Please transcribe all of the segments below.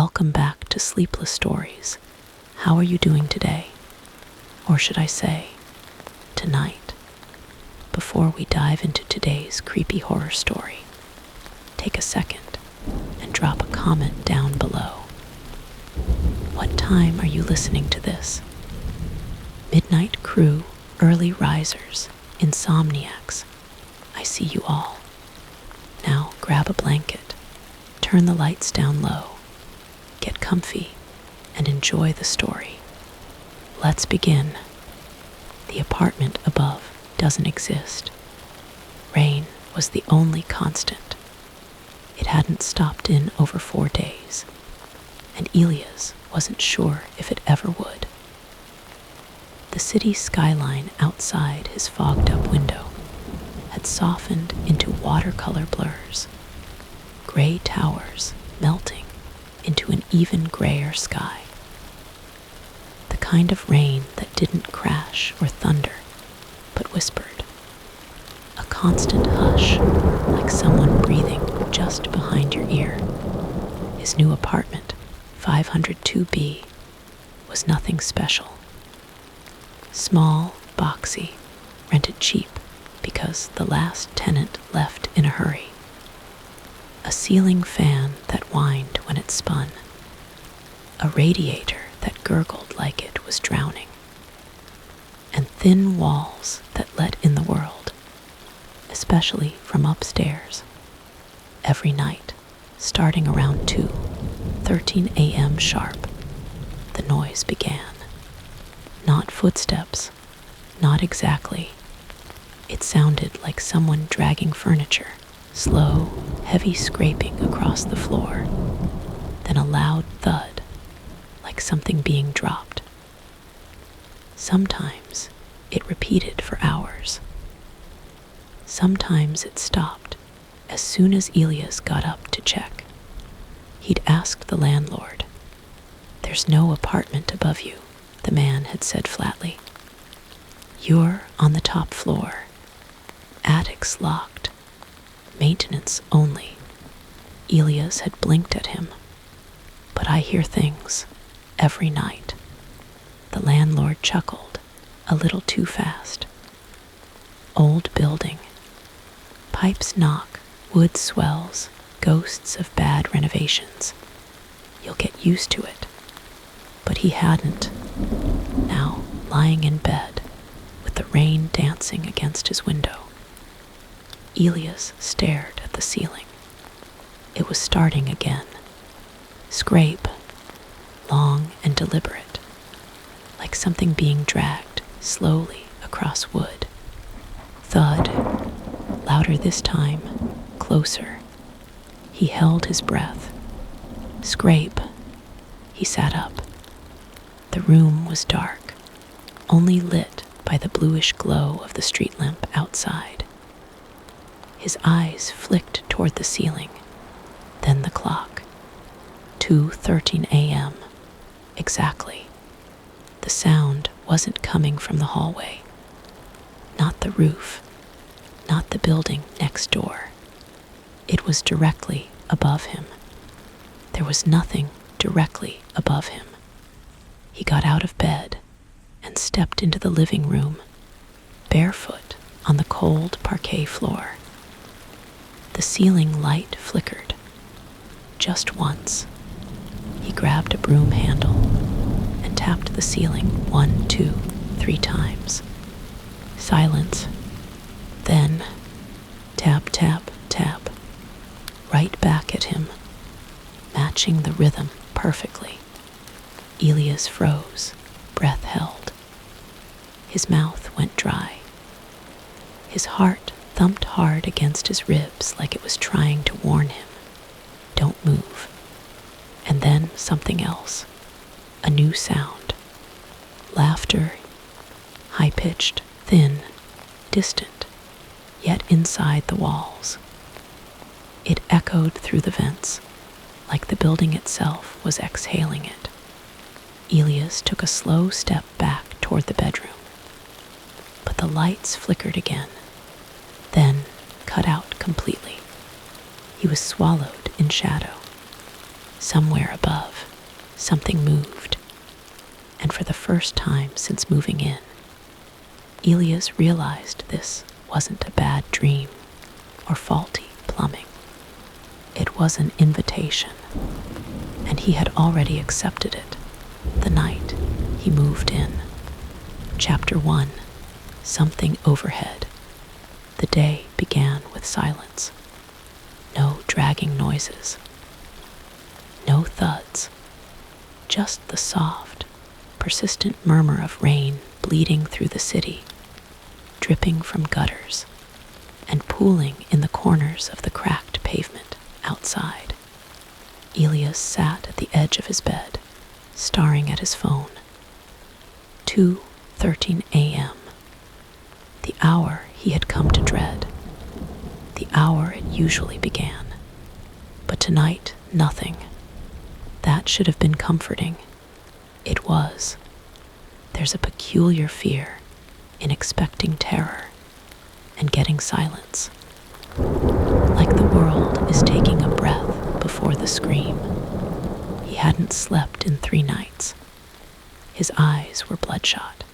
Welcome back to Sleepless Stories. How are you doing today? Or should I say, tonight? Before we dive into today's creepy horror story, take a second and drop a comment down below. What time are you listening to this? Midnight crew, early risers, insomniacs, I see you all. Now grab a blanket, turn the lights down low, get comfy, and enjoy the story. Let's begin. The apartment above doesn't exist. Rain was the only constant. It hadn't stopped in over 4 days, and Elias wasn't sure if it ever would. The city skyline outside his fogged-up window had softened into watercolor blurs, gray towers melting into an even grayer sky. The kind of rain that didn't crash or thunder, but whispered. A constant hush, like someone breathing just behind your ear. His new apartment, 502B, was nothing special. Small, boxy, rented cheap because the last tenant left in a hurry. A ceiling fan that whined when it spun. A radiator that gurgled like it was drowning. And thin walls that let in the world, especially from upstairs. Every night, starting around 2:13 a.m. sharp, the noise began. Not footsteps, not exactly. It sounded like someone dragging furniture, slow, heavy scraping across the floor, then a loud thud, like something being dropped. Sometimes it repeated for hours. Sometimes it stopped as soon as Elias got up to check. He'd asked the landlord. "There's no apartment above you," the man had said flatly. "You're on the top floor. Attic's locked. Maintenance only." Elias had blinked at him. "But I hear things every night." The landlord chuckled, a little too fast. Old building. Pipes knock, wood swells, ghosts of bad renovations. You'll get used to it. But he hadn't. Now, lying in bed, with the rain dancing against his window, Elias stared at the ceiling. It was starting again. Scrape, long and deliberate, like something being dragged slowly across wood. Thud, louder this time, closer. He held his breath. Scrape. He sat up. The room was dark, only lit by the bluish glow of the street lamp outside. His eyes flicked toward the ceiling, then the clock. 2:13 a.m. Exactly. The sound wasn't coming from the hallway. Not the roof. Not the building next door. It was directly above him. There was nothing directly above him. He got out of bed and stepped into the living room, barefoot on the cold parquet floor. The ceiling light flickered. Just once. He grabbed a broom handle and tapped the ceiling 1, 2, 3 times. Silence. Then, tap, tap, tap. Right back at him, matching the rhythm perfectly. Elias froze, breath held. His mouth went dry. His heart thumped hard against his ribs like it was trying to warn him. Don't move. And then something else. A new sound. Laughter. High-pitched, thin, distant, yet inside the walls. It echoed through the vents, like the building itself was exhaling it. Elias took a slow step back toward the bedroom. But the lights flickered again, then cut out completely. He was swallowed in shadow. Somewhere above, something moved, and for the first time since moving in, Elias realized this wasn't a bad dream or faulty plumbing. It was an invitation, and he had already accepted it the night he moved in. Chapter 1. Something overhead. The day began with silence. No dragging noises. No thuds. Just the soft, persistent murmur of rain bleeding through the city, dripping from gutters, and pooling in the corners of the cracked pavement outside. Elias sat at the edge of his bed, staring at his phone. 2:13 a.m. The hour he had come to dread. The hour it usually began. But tonight, nothing. That should have been comforting. It was. There's a peculiar fear in expecting terror and getting silence. Like the world is taking a breath before the scream. He hadn't slept in 3 nights. His eyes were bloodshot.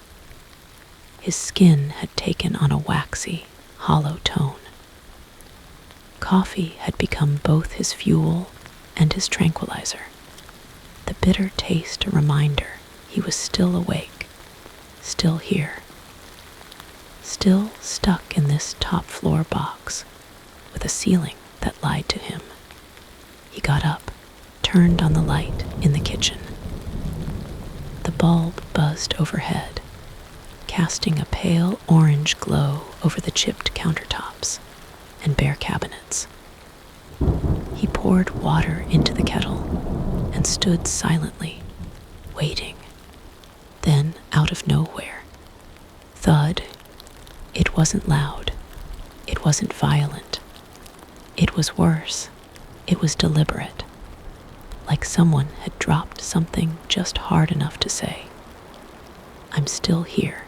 His skin had taken on a waxy, hollow tone. Coffee had become both his fuel and his tranquilizer. The bitter taste a reminder he was still awake, still here, still stuck in this top-floor box with a ceiling that lied to him. He got up, turned on the light in the kitchen. The bulb buzzed overhead, casting a pale orange glow over the chipped countertops and bare cabinets. He poured water into the kettle and stood silently, waiting. Then, out of nowhere, thud. It wasn't loud. It wasn't violent. It was worse. It was deliberate. Like someone had dropped something just hard enough to say, "I'm still here."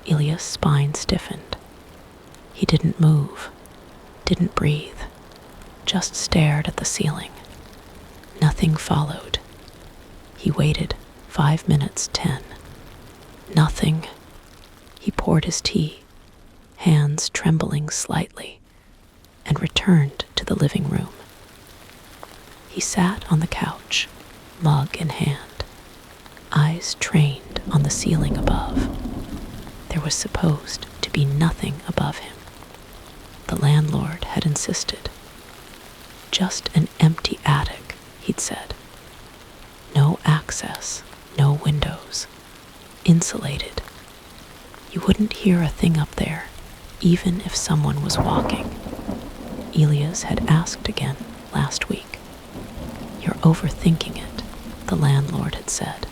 Elias' spine stiffened. He didn't move, didn't breathe, just stared at the ceiling. Nothing followed. He waited 5 minutes, 10. Nothing. He poured his tea, hands trembling slightly, and returned to the living room. He sat on the couch, mug in hand, eyes trained on the ceiling above. There was supposed to be nothing above him. The landlord had insisted. Just an empty attic, he'd said. No access, no windows. Insulated. You wouldn't hear a thing up there, even if someone was walking. Elias had asked again last week. "You're overthinking it," the landlord had said.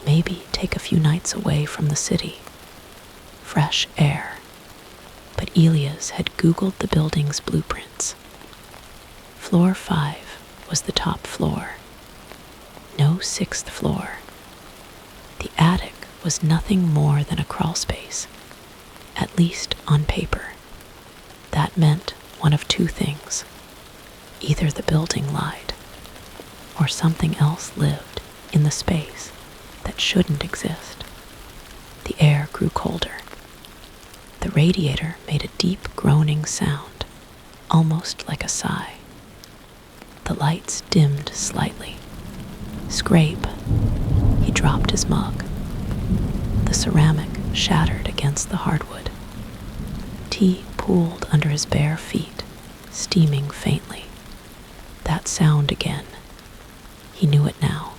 Maybe take a few nights away from the city. Fresh air. But Elias had Googled the building's blueprints. Floor 5 was the top floor. No 6th floor. The attic was nothing more than a crawlspace, at least on paper. That meant one of 2 things. Either the building lied, or something else lived in the space that shouldn't exist. The air grew colder. The radiator made a deep groaning sound, almost like a sigh. The lights dimmed slightly. Scrape. He dropped his mug. The ceramic shattered against the hardwood. Tea pooled under his bare feet, steaming faintly. That sound again. He knew it now.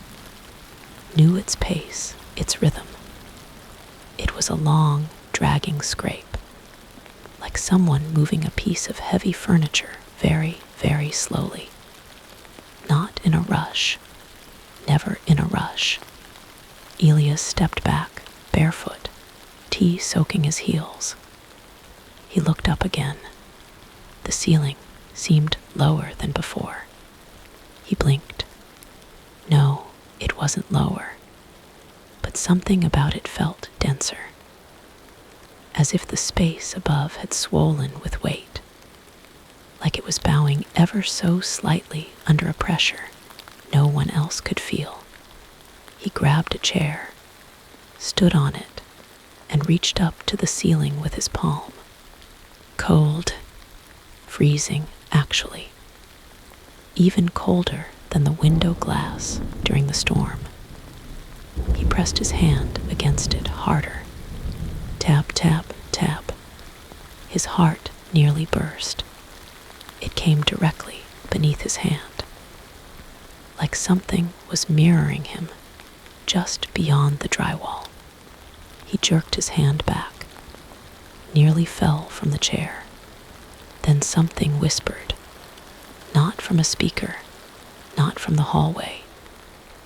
Knew its pace, its rhythm. It was a long, dragging scrape, like someone moving a piece of heavy furniture very, very slowly. Not in a rush. Never in a rush. Elias stepped back, barefoot, tea soaking his heels. He looked up again. The ceiling seemed lower than before. He blinked. No, it wasn't lower, but something about it felt denser, as if the space above had swollen with weight. like it was bowing ever so slightly under a pressure no one else could feel. He grabbed a chair, stood on it, and reached up to the ceiling with his palm. Cold, freezing, actually. Even colder than the window glass during the storm. He pressed his hand against it harder. Tap, tap, tap. His heart nearly burst. It came directly beneath his hand, like something was mirroring him just beyond the drywall. He jerked his hand back, nearly fell from the chair. Then something whispered, not from a speaker, not from the hallway,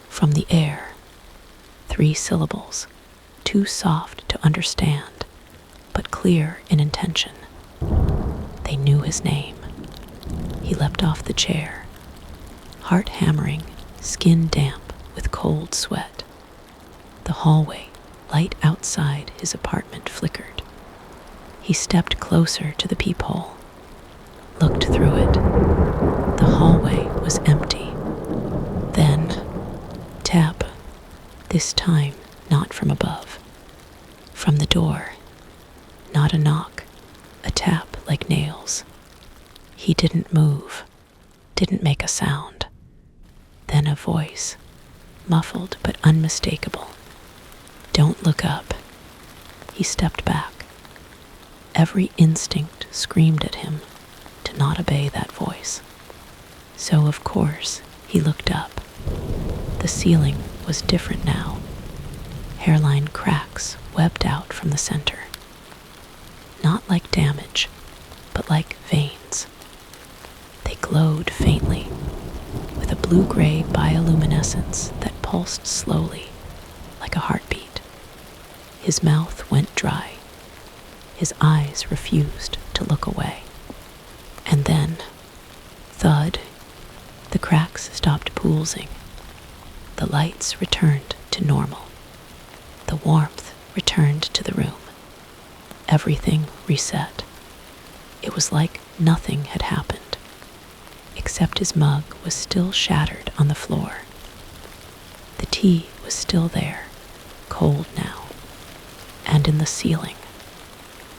from the air. 3 syllables, too soft to understand, but clear in intention. They knew his name. He leapt off the chair, heart hammering, skin damp with cold sweat. The hallway, light outside his apartment, flickered. He stepped closer to the peephole, looked through it. The hallway was empty. Then, tap, this time not from above. From the door, not a knock, a tap like nails. He didn't move, didn't make a sound. Then a voice, muffled but unmistakable. Don't look up. He stepped back. Every instinct screamed at him to not obey that voice. So, of course, he looked up. The ceiling was different now. Hairline cracks webbed out from the center. Not like damage, but like veins. They glowed faintly, with a blue-gray bioluminescence that pulsed slowly, like a heartbeat. His mouth went dry. His eyes refused to look away. And then, thud, the cracks stopped pulsing. The lights returned to normal. The warmth returned to the room. Everything reset. It was like nothing had happened, except his mug was still shattered on the floor. The tea was still there, cold now. And in the ceiling,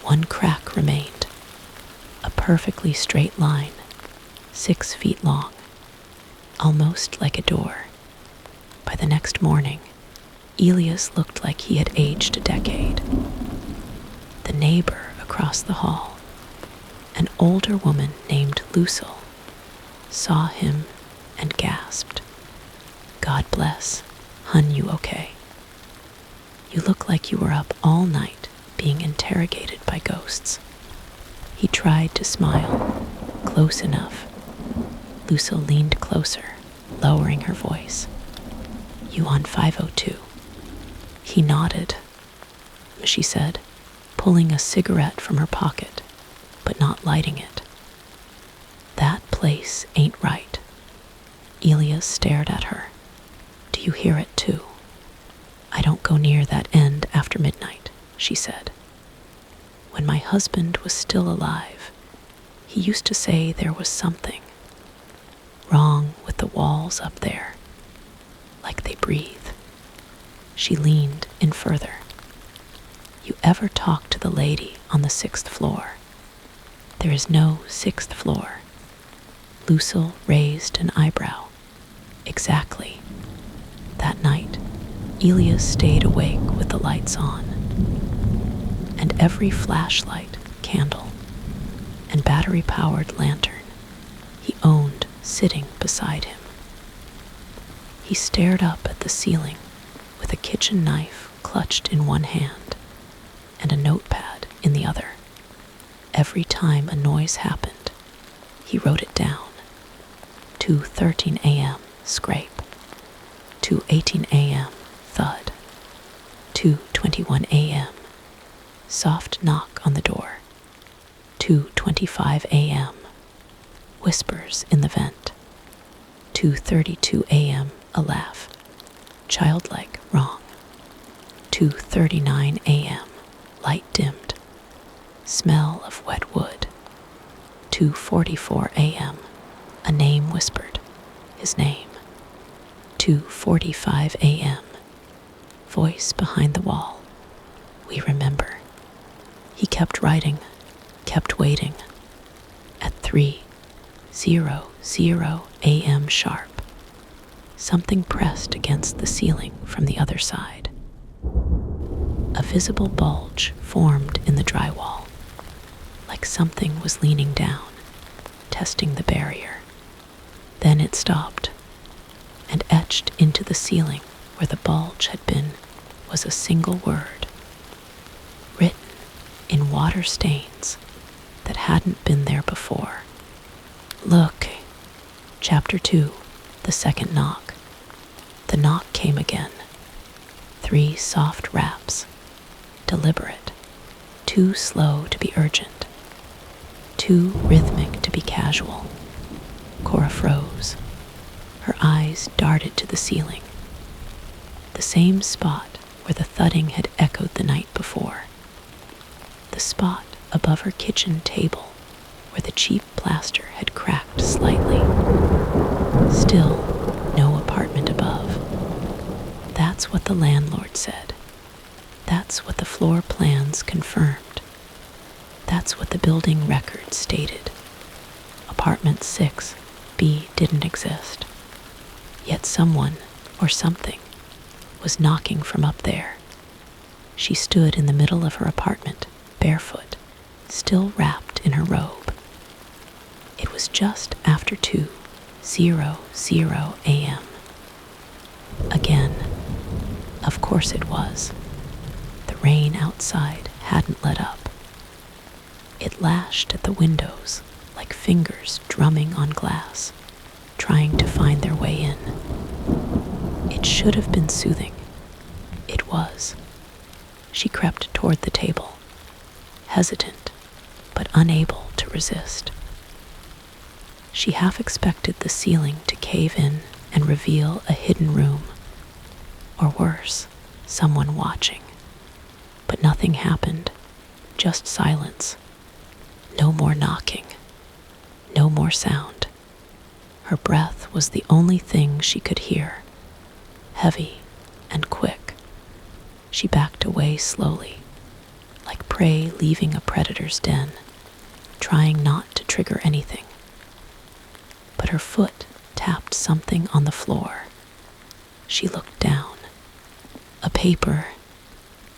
one crack remained. A perfectly straight line, 6 feet long, almost like a door. By the next morning, Elias looked like he had aged a decade. The neighbor across the hall, an older woman named Lucille, saw him and gasped, God bless, hun, you okay? You look like you were up all night being interrogated by ghosts. He tried to smile, close enough. Lucille leaned closer, lowering her voice. You on 502? He nodded, she said, pulling a cigarette from her pocket, but not lighting it. That place ain't right. Elias stared at her. Do you hear it too? I don't go near that end after midnight, she said. When my husband was still alive, he used to say there was something wrong with the walls up there, like they breathe. She leaned in further. You ever talk to the lady on the 6th floor? There is no 6th floor. Lucille raised an eyebrow. Exactly. That night, Elias stayed awake with the lights on, and every flashlight, candle, and battery-powered lantern he owned sitting beside him. He stared up at the ceiling with a kitchen knife clutched in one hand and a notepad in the other. Every time a noise happened, he wrote it down. 2:13 a.m. scrape. 2:18 a.m. thud. 2:21 a.m. soft knock on the door. 2:25 a.m. whispers in the vent. 2:32 a.m. a laugh. Childlike wrong. 2:39 a.m. light dimmed. Smell of wet wood. 2:44 a.m. A name whispered. His name. 2:45 a.m. Voice behind the wall. We remember. He kept writing, kept waiting. At 3:00 a.m. sharp, something pressed against the ceiling from the other side. A visible bulge formed in the drywall, like something was leaning down, testing the barrier. Then it stopped, and etched into the ceiling where the bulge had been was a single word, written in water stains that hadn't been there before. Look. Chapter 2, The Second Knock. The knock came again. 3 soft raps, deliberate, too slow to be urgent, too rhythmic to be casual. Cora froze. Her eyes darted to the ceiling, the same spot where the thudding had echoed the night before, the spot above her kitchen table where the cheap plaster had cracked slightly. Still, no apartment above. That's what the landlord said. That's what the floor plans confirmed. That's what the building records stated. Apartment 6B didn't exist. Yet someone, or something, was knocking from up there. She stood in the middle of her apartment, barefoot, still wrapped in her robe. It was just after 2:00 a.m. Again. Of course it was. The rain outside hadn't let up. It lashed at the windows like fingers drumming on glass, trying to find their way in. It should have been soothing. It was. She crept toward the table, hesitant, but unable to resist. She half expected the ceiling to cave in and reveal a hidden room, or worse, someone watching. But nothing happened, just silence. No more knocking, no more sound. Her breath was the only thing she could hear, heavy and quick. She backed away slowly, like prey leaving a predator's den, trying not to trigger anything. But her foot tapped something on the floor. She looked down. A paper,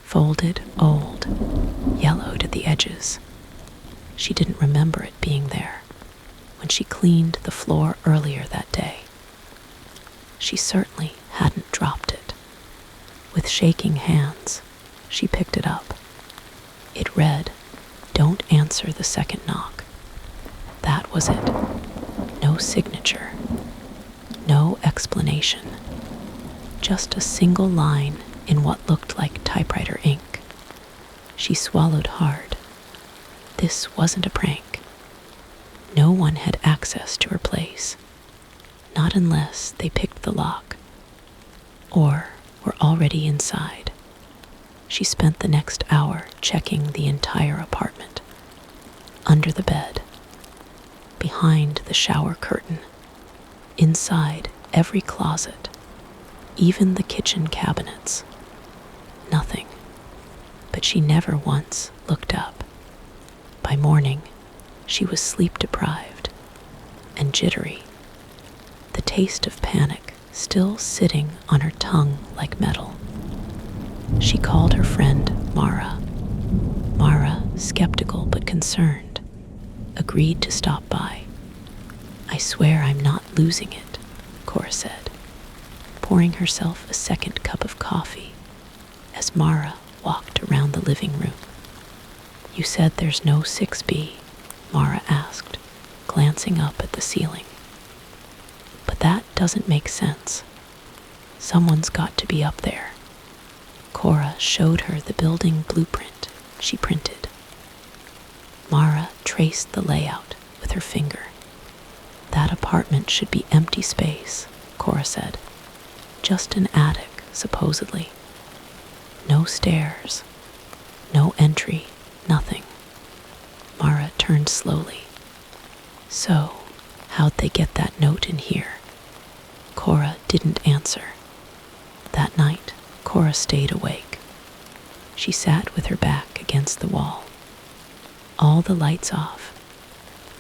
folded, old, yellowed at the edges. She didn't remember it being there when she cleaned the floor earlier that day. She certainly hadn't dropped it. With shaking hands, she picked it up. It read, "Don't answer the second knock." That was it. No signature. No explanation. Just a single line in what looked like typewriter ink. She swallowed hard. This wasn't a prank. No one had access to her place. Not unless they picked the lock. Or were already inside. She spent the next hour checking the entire apartment. Under the bed. Behind the shower curtain. Inside every closet. Even the kitchen cabinets. Nothing. But she never once looked up. By morning, she was sleep-deprived and jittery, the taste of panic still sitting on her tongue like metal. She called her friend Mara. Mara, skeptical but concerned, agreed to stop by. "I swear I'm not losing it," Cora said, pouring herself a second cup of coffee as Mara walked around the living room. "You said there's no 6B, Mara asked, glancing up at the ceiling. "But that doesn't make sense. Someone's got to be up there." Cora showed her the building blueprint she printed. Mara traced the layout with her finger. "That apartment should be empty space," Cora said. "Just an attic, supposedly. No stairs, no entry, nothing." Mara turned slowly. So, how'd they get that note in here? Cora didn't answer. That night, Cora stayed awake. She sat with her back against the wall. All the lights off,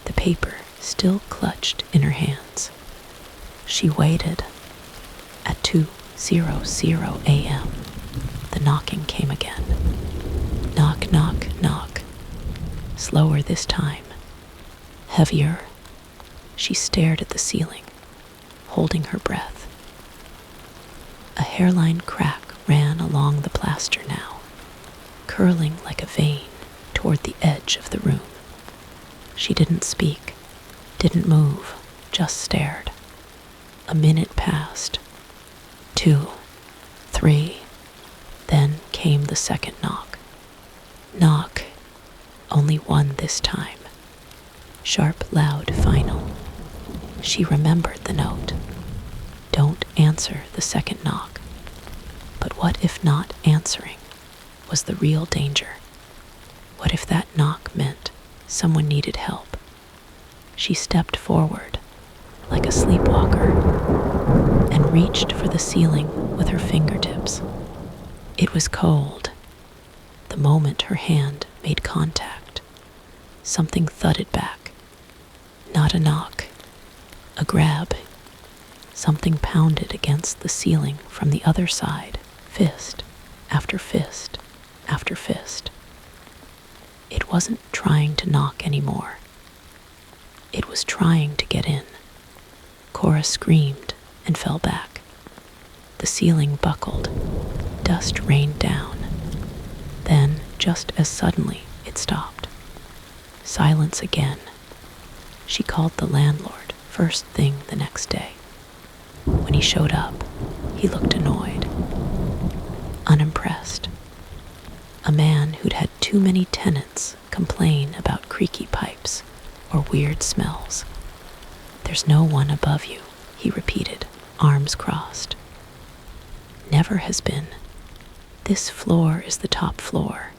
the paper still clutched in her hands. She waited. At 2:00 a.m., the knocking came again. Knock, knock, knock. Slower this time. Heavier. She stared at the ceiling, holding her breath. A hairline crack ran along the plaster now, curling like a vein toward the edge of the room. She didn't speak, didn't move, just stared. A minute passed. 2, 3. Then came the second knock. Knock. Only one this time. Sharp, loud, final. She remembered the note. Don't answer the second knock. But what if not answering was the real danger? What if that knock meant someone needed help? She stepped forward, like a sleepwalker, and reached for the ceiling with her fingertips. It was cold. The moment her hand made contact, something thudded back. Not a knock, a grab. Something pounded against the ceiling from the other side, fist after fist after fist. It wasn't trying to knock anymore. It was trying to get in. Cora screamed and fell back. The ceiling buckled. Dust rained down. Then, just as suddenly, it stopped. Silence again. She called the landlord first thing the next day. When he showed up, he looked annoyed, unimpressed. A man who'd had too many tenants complain about creaky pipes or weird smells. There's no one above you, he repeated, arms crossed. Never has been. This floor is the top floor.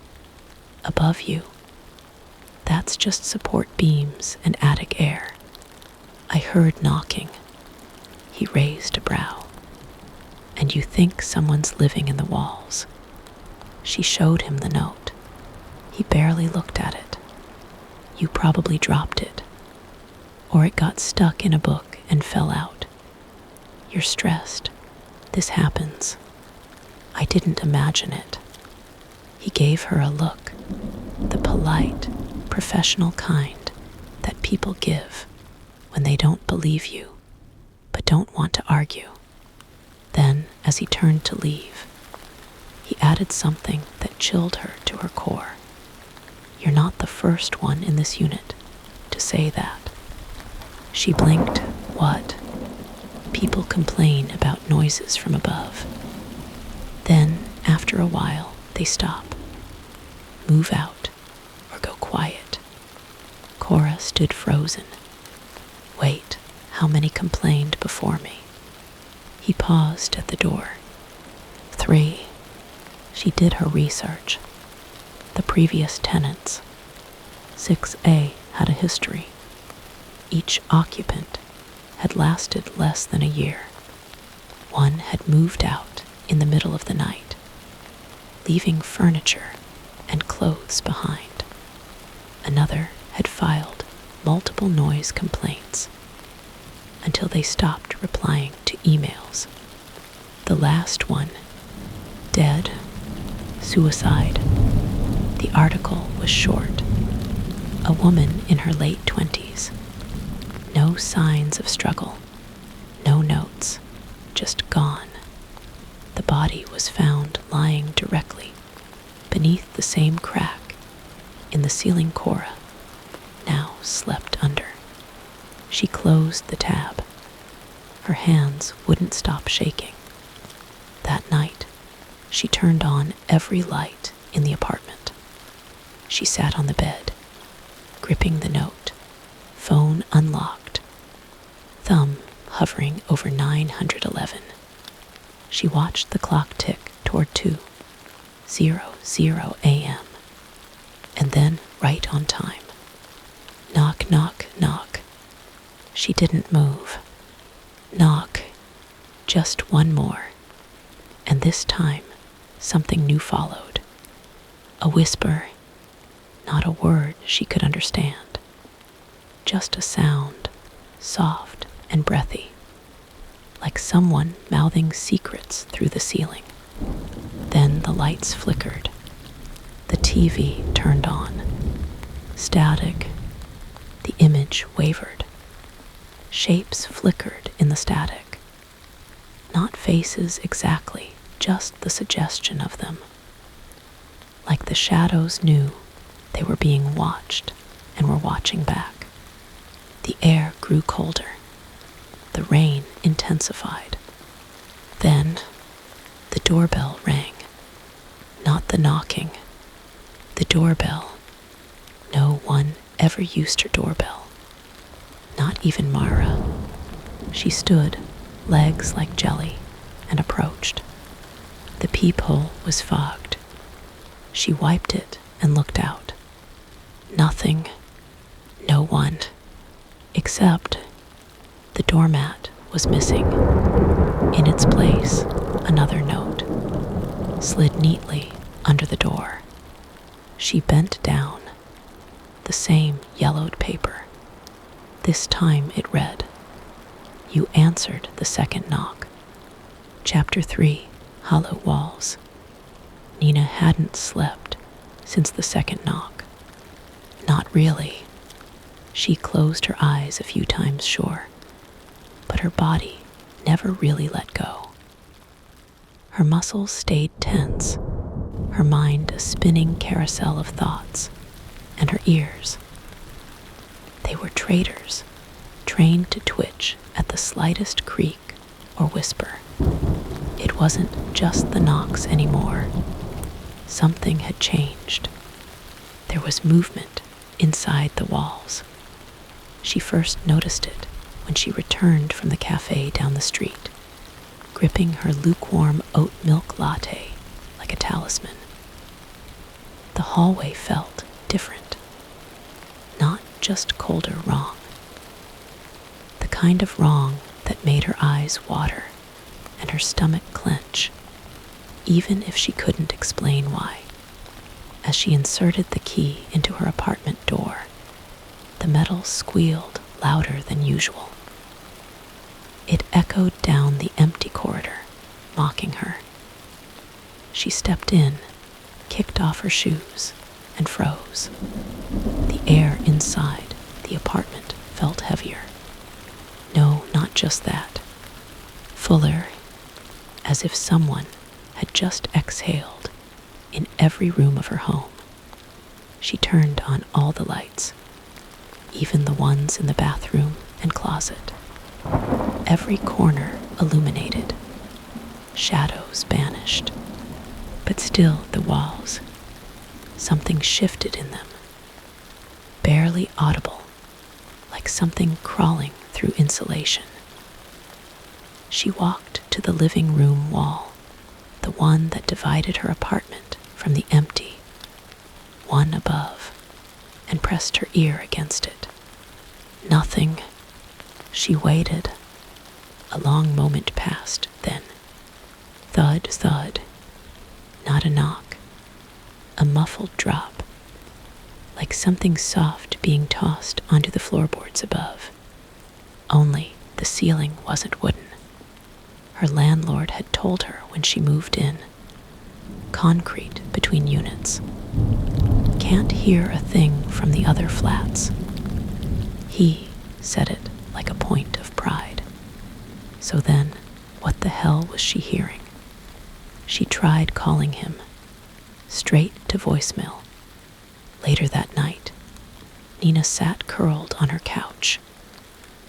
Above you. That's just support beams and attic air. I heard knocking. He raised a brow. And you think someone's living in the walls. She showed him the note. He barely looked at it. You probably dropped it. Or it got stuck in a book and fell out. You're stressed. This happens. I didn't imagine it. He gave her a look, the polite, professional kind that people give when they don't believe you, but don't want to argue. Then, as he turned to leave, he added something that chilled her to her core. You're not the first one in this unit to say that. She blinked. What? People complain about noises from above. Then, after a while, they stop. Move out or go quiet. Cora stood frozen. Wait, how many complained before me? He paused at the door. 3. She did her research. The previous tenants. 6A had a history. Each occupant had lasted less than a year. One had moved out in the middle of the night, leaving furniture and clothes behind. Another had filed multiple noise complaints until they stopped replying to emails. The last one, dead, suicide. The article was short. A woman in her late 20s. No signs of struggle. No notes. Just gone. The body was found lying directly beneath the same crack in the ceiling Cora now slept under. She closed the tab. Her hands wouldn't stop shaking. That night, she turned on every light in the apartment. She sat on the bed, gripping the note, phone unlocked, thumb hovering over 911. She watched the clock tick toward 2:00 a.m. And then, right on time. Knock, knock, knock. She didn't move. Knock. Just one more. And this time, something new followed. A whisper. Not a word she could understand. Just a sound, soft and breathy, like someone mouthing secrets through the ceiling. Then the lights flickered. The TV turned on. Static. The image wavered. Shapes flickered in the static. Not faces exactly, just the suggestion of them. Like the shadows knew they were being watched and were watching back. The air grew colder. The rain intensified. Then the doorbell rang. Not the knocking. The doorbell. No one ever used her doorbell. Not even Mara. She stood, legs like jelly, and approached. The peephole was fogged. She wiped it and looked out. Nothing. No one. Except the doormat was missing. In its place, another note slid neatly under the door. She bent down. The same yellowed paper. This time it read, "You answered the second knock." Chapter 3, Hollow Walls. Nina hadn't slept since the second knock. Not really. She closed her eyes a few times, sure, but her body never really let go. Her muscles stayed tense, her mind a spinning carousel of thoughts, and her ears. They were traitors, trained to twitch at the slightest creak or whisper. It wasn't just the knocks anymore. Something had changed. There was movement inside the walls. She first noticed it when she returned from the cafe down the street, gripping her lukewarm oat milk latte like a talisman. The hallway felt different. Not just colder wrong. The kind of wrong that made her eyes water and her stomach clench, even if she couldn't explain why. As she inserted the key into her apartment door, the metal squealed louder than usual. It echoed down the empty corridor, mocking her. She stepped in, kicked off her shoes, and froze. The air inside the apartment felt heavier. No, not just that. Fuller, as if someone had just exhaled in every room of her home. She turned on all the lights, even the ones in the bathroom and closet. Every corner illuminated, shadows banished, but still the walls. Something shifted in them, barely audible, like something crawling through insulation. She walked to the living room wall, the one that divided her apartment from the empty one above, and pressed her ear against it. Nothing. She waited. A long moment passed, then thud, thud. Not a knock. A muffled drop, like something soft being tossed onto the floorboards above. Only the ceiling wasn't wooden. Her landlord had told her when she moved in. Concrete between units. Can't hear a thing from the other flats. He said it like a point of pride. So then, what the hell was she hearing? She tried calling him, straight to voicemail. Later that night, Nina sat curled on her couch,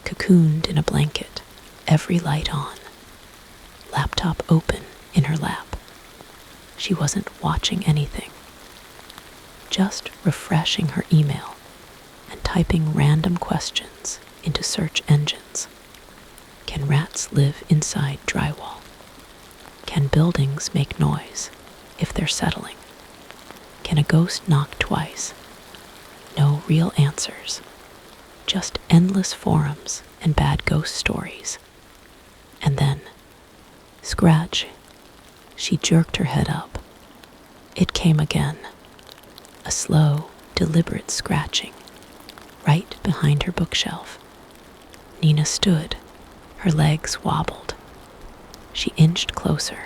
cocooned in a blanket, every light on, laptop open in her lap. She wasn't watching anything, just refreshing her email and typing random questions into search engines. Can rats live inside drywall? Can buildings make noise if they're settling? Can a ghost knock twice? No real answers, just endless forums and bad ghost stories. And then, scratch. She jerked her head up. It came again. A slow, deliberate scratching, right behind her bookshelf. Nina stood. Her legs wobbled. She inched closer,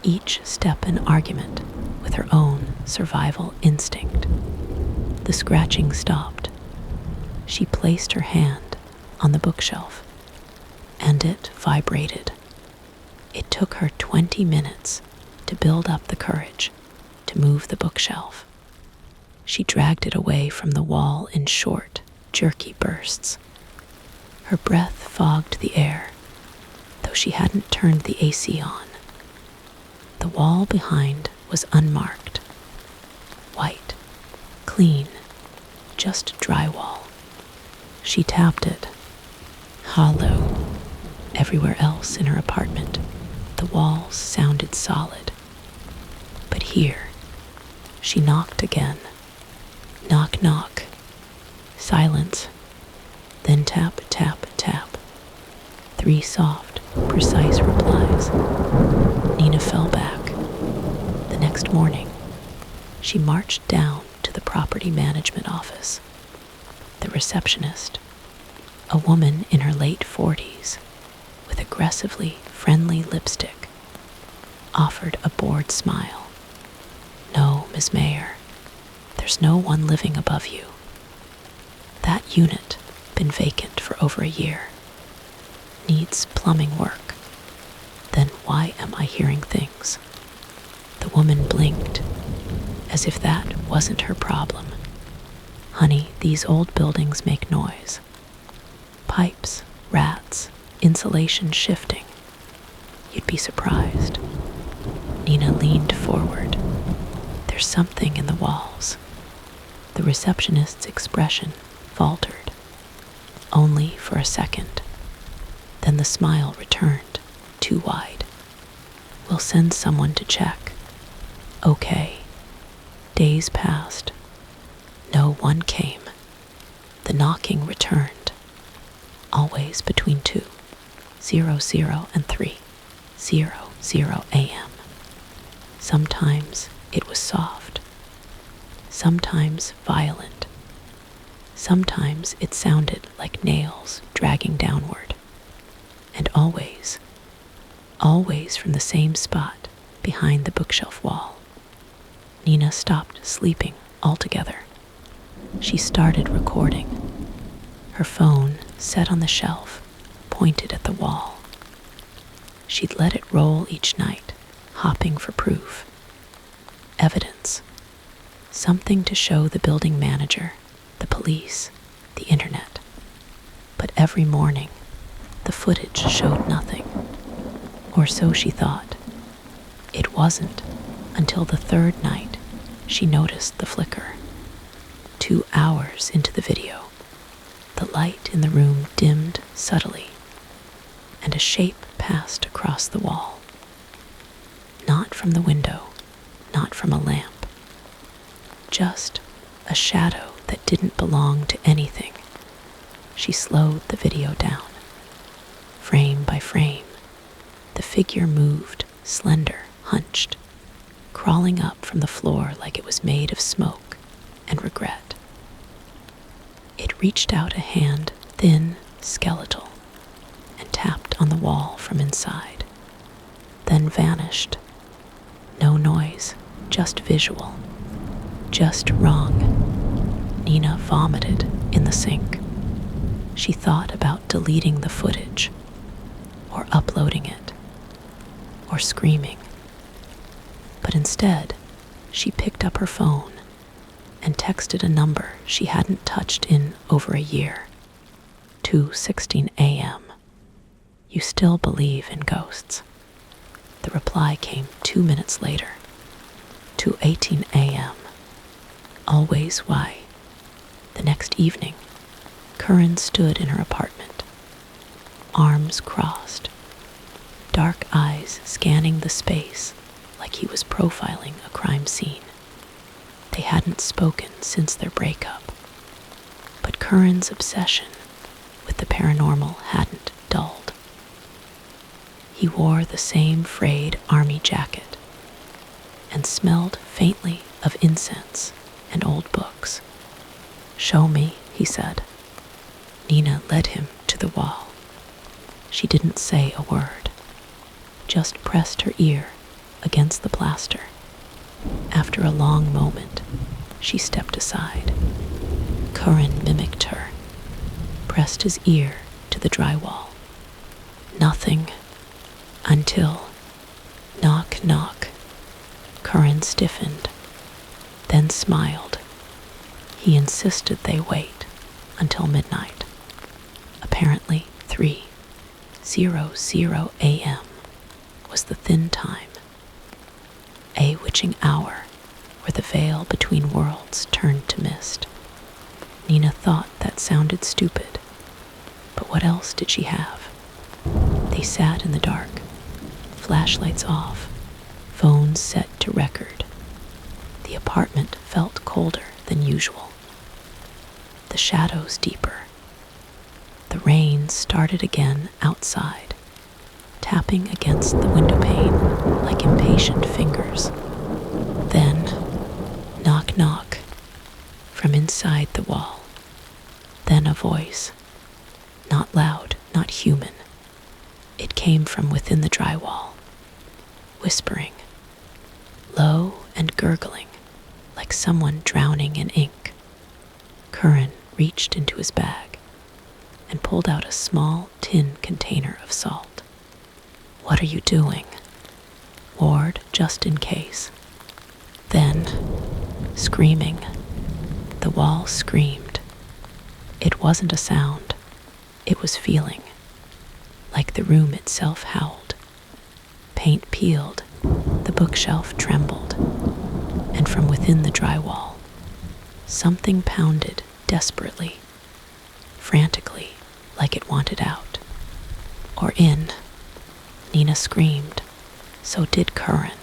each step an argument with her own survival instinct. The scratching stopped. She placed her hand on the bookshelf, and it vibrated. It took her 20 minutes to build up the courage to move the bookshelf. She dragged it away from the wall in short, jerky bursts. Her breath fogged the air, though she hadn't turned the AC on. The wall behind was unmarked. White, clean, just drywall. She tapped it. Hollow. Everywhere else in her apartment, the walls sounded solid. But here, she knocked again. Knock, knock. Silence. Then tap, tap, tap. 3 soft, precise replies. Nina fell back. The next morning, she marched down to the property management office. The receptionist, a woman in her late 40s, with aggressively friendly lipstick, offered a bored smile. "No, Ms. Mayer, there's no one living above you. That unit, been vacant for over a year. Needs plumbing work. Then why am I hearing things?" The woman blinked, as if that wasn't her problem. "Honey, these old buildings make noise. Pipes, rats, insulation shifting. You'd be surprised." Nina leaned forward. "There's something in the walls." The receptionist's expression faltered, only for a second. Then the smile returned, too wide. "We'll send someone to check." "Okay." Days passed. No one came. The knocking returned, always between 2:00 and 3:00 a.m. Sometimes it was soft, sometimes violent. Sometimes it sounded like nails dragging downward. And always from the same spot behind the bookshelf wall. Nina stopped sleeping altogether. She started recording. Her phone, set on the shelf, pointed at the wall. She'd let it roll each night, hopping for proof. Evidence. Something to show the building manager, the police, the internet. But every morning, the footage showed nothing. Or so she thought. It wasn't until the 3rd night she noticed the flicker. 2 hours into the video, the light in the room dimmed subtly, and a shape passed across the wall. Not from the window, not from a lamp. Just a shadow that didn't belong to anything. She slowed the video down. Frame by frame, the figure moved, slender, hunched, crawling up from the floor like it was made of smoke and regret. It reached out a hand, thin, skeletal, and tapped on the wall from inside, then vanished. No noise, just visual, just wrong. Nina vomited in the sink. She thought about deleting the footage, or uploading it, or screaming. But instead, she picked up her phone and texted a number she hadn't touched in over a year. 2:16 a.m. "You still believe in ghosts?" The reply came 2 minutes later. 2:18 a.m. "Always why?" The next evening, Curran stood in her apartment, arms crossed, dark eyes scanning the space like he was profiling a crime scene. They hadn't spoken since their breakup, but Curran's obsession with the paranormal hadn't dulled. He wore the same frayed army jacket and smelled faintly of incense and old books. "Show me," he said. Nina led him to the wall. She didn't say a word, just pressed her ear against the plaster. After a long moment, she stepped aside. Curran mimicked her, pressed his ear to the drywall. Nothing until knock, knock. Curran stiffened, then smiled. He insisted they wait until midnight. Apparently 3:00 a.m. was the thin time, a witching hour where the veil between worlds turned to mist. Nina thought that sounded stupid, but what else did she have? They sat in the dark, flashlights off, phones set to record. The apartment felt colder than usual, the shadows deeper. The rain started again outside, tapping against the window pane like impatient fingers. Then, knock, knock, from inside the wall. Then a voice, not loud, not human. It came from within the drywall, whispering, low and gurgling, like someone drowning in ink. Curran reached into his bag and pulled out a small tin container of salt. "What are you doing?" "Ward, just in case." Then, screaming, the wall screamed. It wasn't a sound, it was feeling, like the room itself howled. Paint peeled, the bookshelf trembled, and from within the drywall, something pounded desperately, frantically, like it wanted out. Or in. Nina screamed. So did Curran.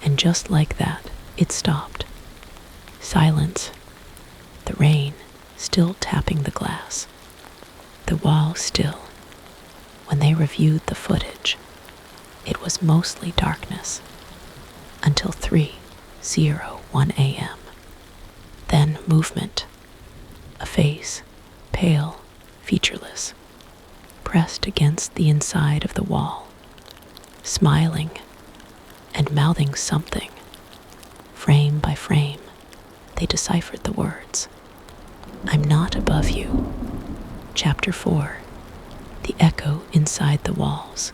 And just like that, it stopped. Silence. The rain still tapping the glass. The wall still. When they reviewed the footage, it was mostly darkness. Until 3:01 a.m. Then movement. A face, pale, featureless, pressed against the inside of the wall, smiling and mouthing something. Frame by frame, they deciphered the words. "I'm not above you." Chapter 4. The echo inside the walls.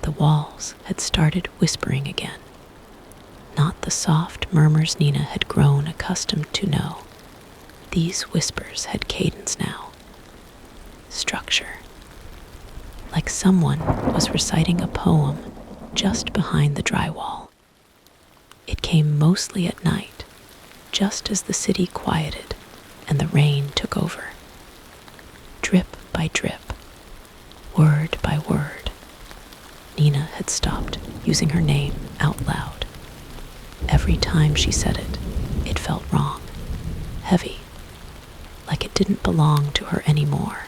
The walls had started whispering again. Not the soft murmurs Nina had grown accustomed to know. These whispers had cadence now. Structure. Like someone was reciting a poem just behind the drywall. It came mostly at night, just as the city quieted and the rain took over. Drip by drip, word by word. Nina had stopped using her name out loud. Every time she said it, it felt wrong, heavy, like it didn't belong to her anymore.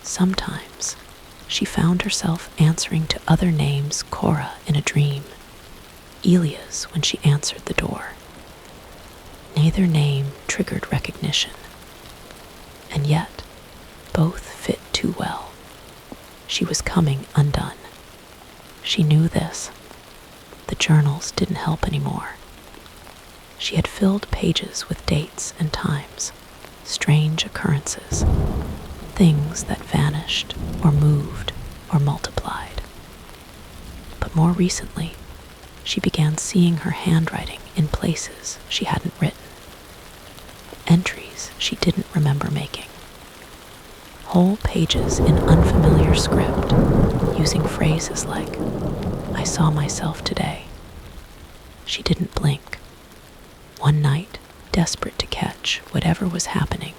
Sometimes she found herself answering to other names Cora in a dream, Elia's when she answered the door. Neither name triggered recognition, and yet both fit too well. She was coming undone. She knew this. The journals didn't help anymore. She had filled pages with dates and times, strange occurrences, things that vanished or moved or multiplied. But more recently, she began seeing her handwriting in places she hadn't written, entries she didn't remember making, whole pages in unfamiliar script, using phrases like, "I saw myself today." She didn't blink. One night, desperate to catch whatever was happening,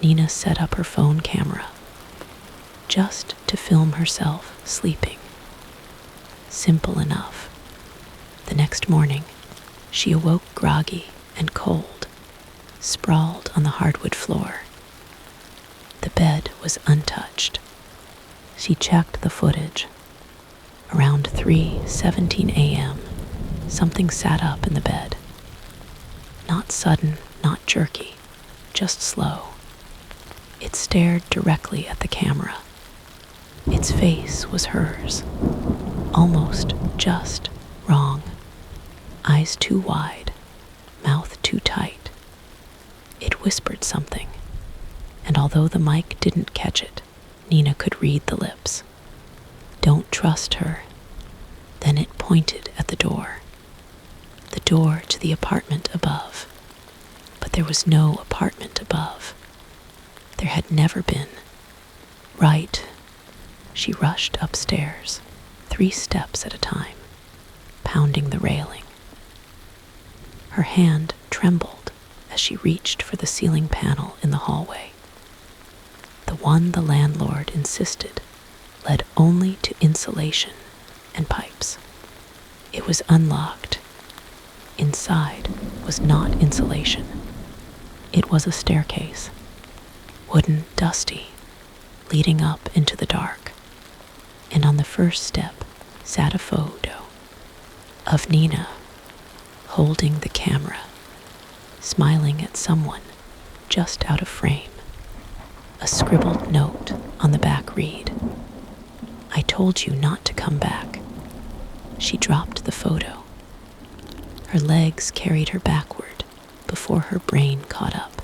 Nina set up her phone camera, just to film herself sleeping. Simple enough. The next morning, she awoke groggy and cold, sprawled on the hardwood floor. The bed was untouched. She checked the footage. Around 3:17 a.m., something sat up in the bed. Not sudden, not jerky, just slow. It stared directly at the camera. Its face was hers, almost just wrong. Eyes too wide, mouth too tight. It whispered something, and although the mic didn't catch it, Nina could read the lips. Don't trust her. Then it pointed at the door to the apartment above. But there was no apartment above. There had never been. Right. She rushed upstairs, 3 steps at a time, pounding the railing. Her hand trembled as she reached for the ceiling panel in the hallway. The one the landlord insisted led only to insulation and pipes. It was unlocked. Inside was not insulation. It was a staircase, wooden, dusty, leading up into the dark. And on the first step sat a photo of Nina holding the camera, smiling at someone just out of frame. A scribbled note on the back read, "I told you not to come back." She dropped the photo. Her legs carried her backward before her brain caught up.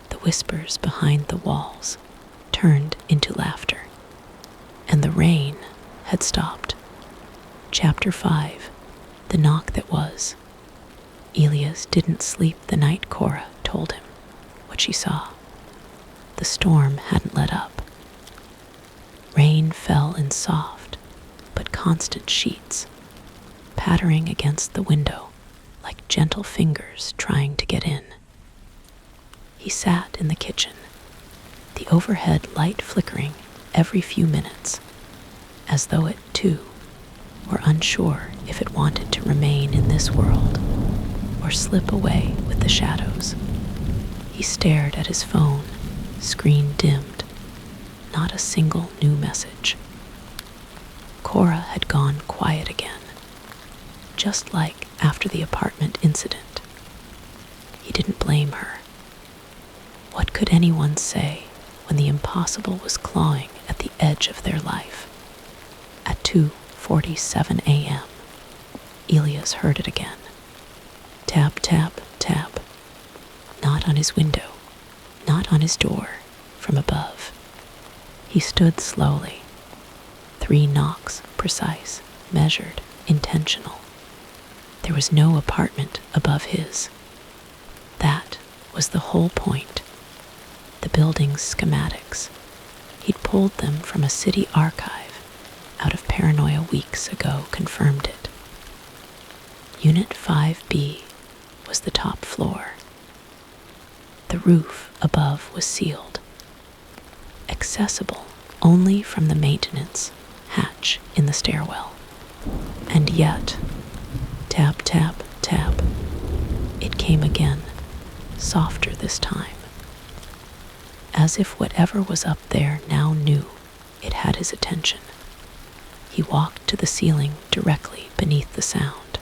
The whispers behind the walls turned into laughter, and the rain had stopped. Chapter 5, The Knock That Was. Elias didn't sleep the night Cora told him what she saw. The storm hadn't let up. Rain fell in soft but constant sheets, pattering against the window like gentle fingers trying to get in. He sat in the kitchen, the overhead light flickering every few minutes, as though it, too, were unsure if it wanted to remain in this world or slip away with the shadows. He stared at his phone, screen dimmed, not a single new message. Cora had gone quiet again, just like after the apartment incident. He didn't blame her. What could anyone say when the impossible was clawing at the edge of their life? At 2:47 a.m., Elias heard it again. Tap, tap, tap. Not on his window, not on his door, from above. He stood slowly. 3 knocks, precise, measured, intentional. There was no apartment above his. That was the whole point. The building's schematics. He'd pulled them from a city archive out of paranoia weeks ago, confirmed it. Unit 5B was the top floor. The roof above was sealed, accessible only from the maintenance hatch in the stairwell. And yet, tap, tap, tap, it came again, softer this time. As if whatever was up there now knew it had his attention. He walked to the ceiling directly beneath the sound.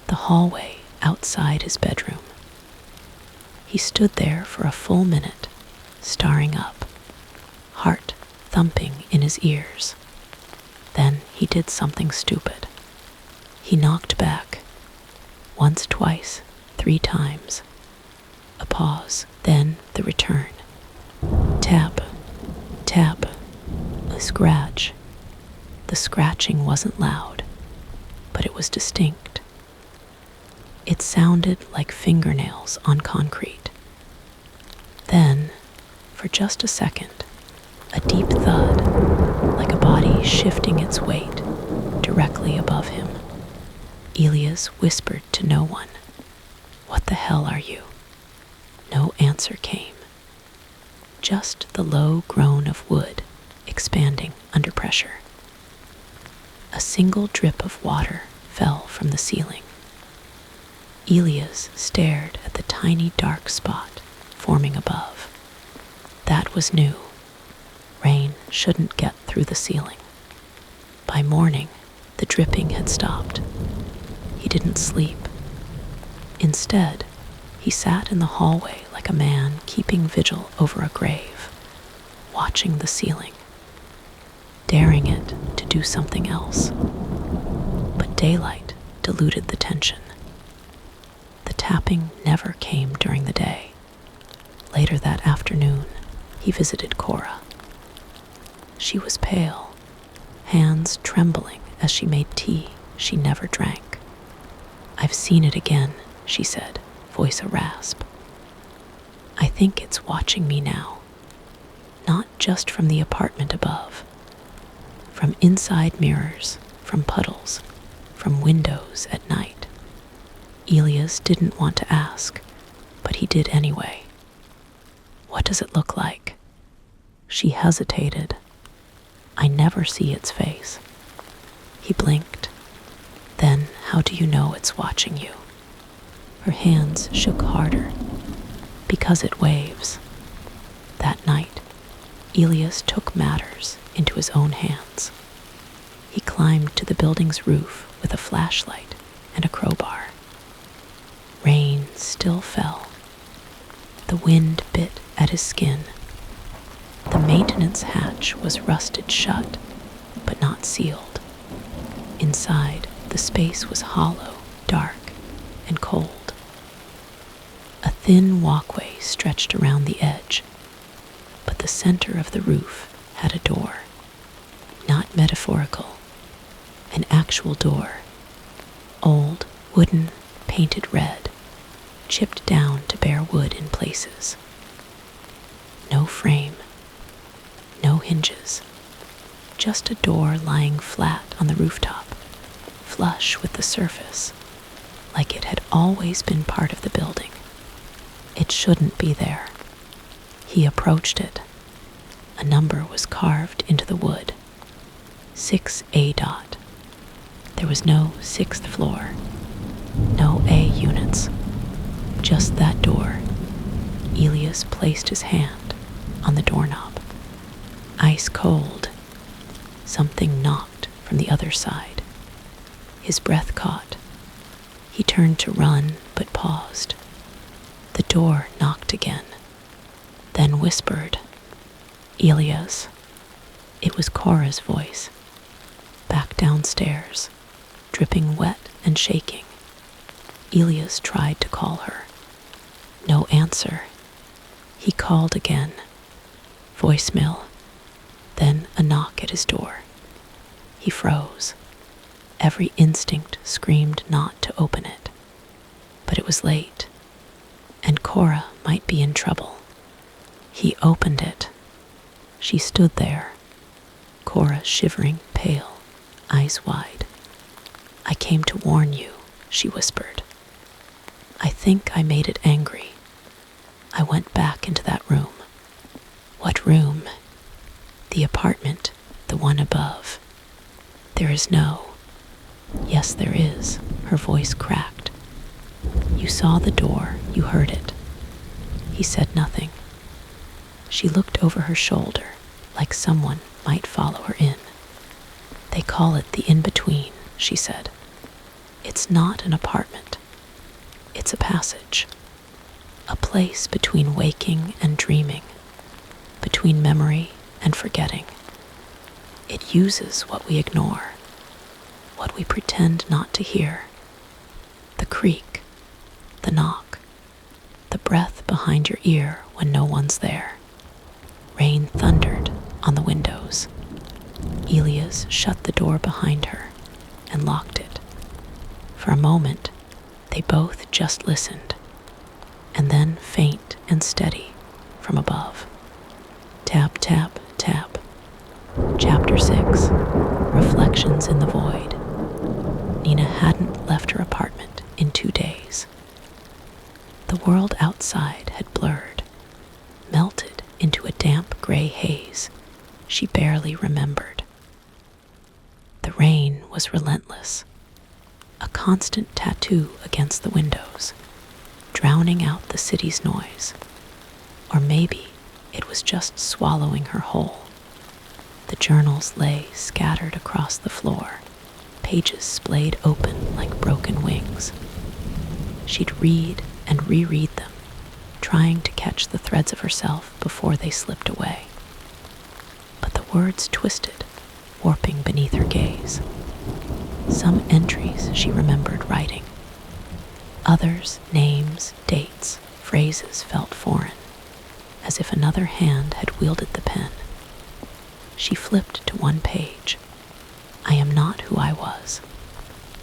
The hallway outside his bedroom. He stood there for a full minute, staring up, heart thumping in his ears. Then he did something stupid. He knocked back, once, twice, 3 times. A pause, then the return. Tap, tap, a scratch. The scratching wasn't loud, but it was distinct. It sounded like fingernails on concrete. Then, for just a second, a deep thud, like a body shifting its weight, directly above him. Elias whispered to no one, "What the hell are you?" No answer came. Just the low groan of wood expanding under pressure. A single drip of water fell from the ceiling. Elias stared at the tiny dark spot forming above. That was new. Rain shouldn't get through the ceiling. By morning, the dripping had stopped. He didn't sleep. Instead, he sat in the hallway like a man keeping vigil over a grave, watching the ceiling, daring it to do something else. But daylight diluted the tension. The tapping never came during the day. Later that afternoon, he visited Cora. She was pale, hands trembling as she made tea she never drank. "I've seen it again," she said, voice a rasp. "I think it's watching me now. Not just from the apartment above. From inside mirrors, from puddles, from windows at night." Elias didn't want to ask, but he did anyway. "What does it look like?" She hesitated. "I never see its face." He blinked. "Then how do you know it's watching you?" Her hands shook harder. "Because it waves." That night, Elias took matters into his own hands. He climbed to the building's roof with a flashlight and a crowbar. Rain still fell. The wind bit at his skin. The maintenance hatch was rusted shut, but not sealed. Inside, the space was hollow, dark, and cold. A thin walkway stretched around the edge, but the center of the roof had a door. Not metaphorical, an actual door. Old, wooden, painted red, chipped down to bare wood in places. No frame, no hinges, just a door lying flat on the rooftop, flush with the surface, like it had always been part of the building. It shouldn't be there. He approached it. A number was carved into the wood. 6A dot. There was no 6th floor, no A units, just that door. Elias placed his hand on the doorknob. Ice cold. Something knocked from the other side. His breath caught. He turned to run, but paused. The door knocked again, then whispered, "Elias." It was Cora's voice, back downstairs, dripping wet and shaking. Elias tried to call her. No answer. He called again. Voicemail. Then a knock at his door. He froze. Every instinct screamed not to open it. But it was late, and Cora might be in trouble. He opened it. She stood there, Cora shivering, pale, eyes wide. "I came to warn you," she whispered. "I think I made it angry. I went back into that room." "What room?" "The apartment, the one above." "There is no—" "Yes, there is." Her voice cracked. "You saw the door, you heard it." He said nothing. She looked over her shoulder, like someone might follow her in. "They call it the in-between," she said. "It's not an apartment. It's a passage. A place between waking and dreaming, between memory and forgetting. It uses what we ignore, what we pretend not to hear. The creak, the knock, the breath behind your ear when no one's there." Rain thundered on the windows. Elias shut the door behind her and locked it. For a moment, they both just listened, and then faint and steady from above. Tap, tap, tap. Chapter 6, Reflections in the Void. Nina hadn't left her apartment in 2 days. The world outside had blurred, melted into a damp gray haze she barely remembered. The rain was relentless. a constant tattoo against the windows, drowning out the city's noise. Or maybe it was just swallowing her whole. The journals lay scattered across the floor, pages splayed open like broken wings. She'd read and reread them, trying to catch the threads of herself before they slipped away. But the words twisted, warping beneath her gaze. Some entries she remembered writing. Others, names, dates, phrases felt foreign, as if another hand had wielded the pen. She flipped to one page. I am not who I was.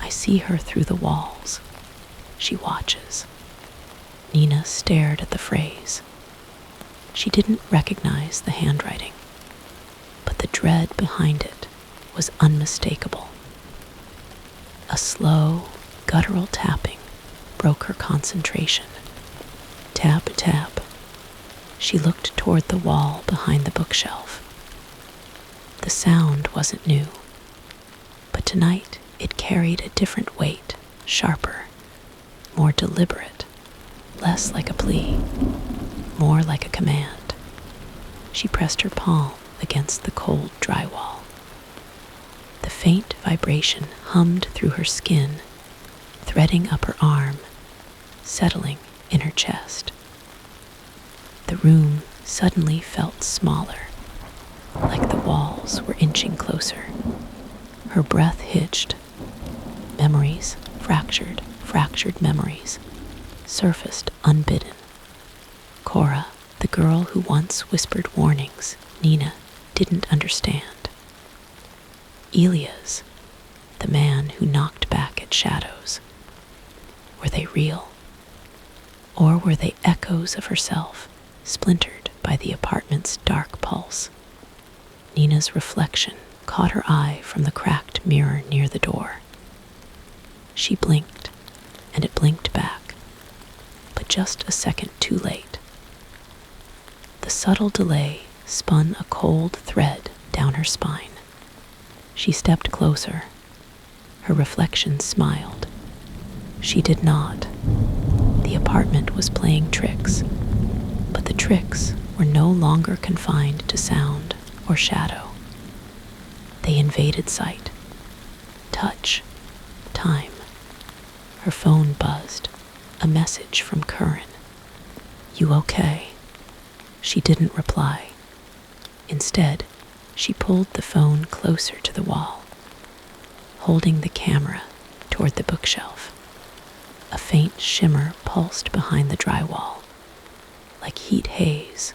I see her through the walls. She watches. Nina stared at the phrase. She didn't recognize the handwriting, but the dread behind it was unmistakable. A slow, guttural tapping broke her concentration. Tap, tap. She looked toward the wall behind the bookshelf. The sound wasn't new, but tonight it carried a different weight, sharper, more deliberate, less like a plea, more like a command. She pressed her palm against the cold drywall. The faint vibration hummed through her skin, threading up her arm, settling in her chest. The room suddenly felt smaller, like the walls were inching closer. Her breath hitched. Memories, fractured memories, surfaced unbidden. Cora, the girl who once whispered warnings Nina didn't understand. Elias, the man who knocked back at shadows. Were they real? Or were they echoes of herself, splintered by the apartment's dark pulse? Nina's reflection caught her eye from the cracked mirror near the door. She blinked, and it blinked back, but just a second too late. The subtle delay spun a cold thread down her spine. She stepped closer. Her reflection smiled. She did not. The apartment was playing tricks, but the tricks were no longer confined to sound or shadow. They invaded sight, touch, time. Her phone buzzed, a message from Curran. You okay? She didn't reply. Instead, she pulled the phone closer to the wall, holding the camera toward the bookshelf. A faint shimmer pulsed behind the drywall, like heat haze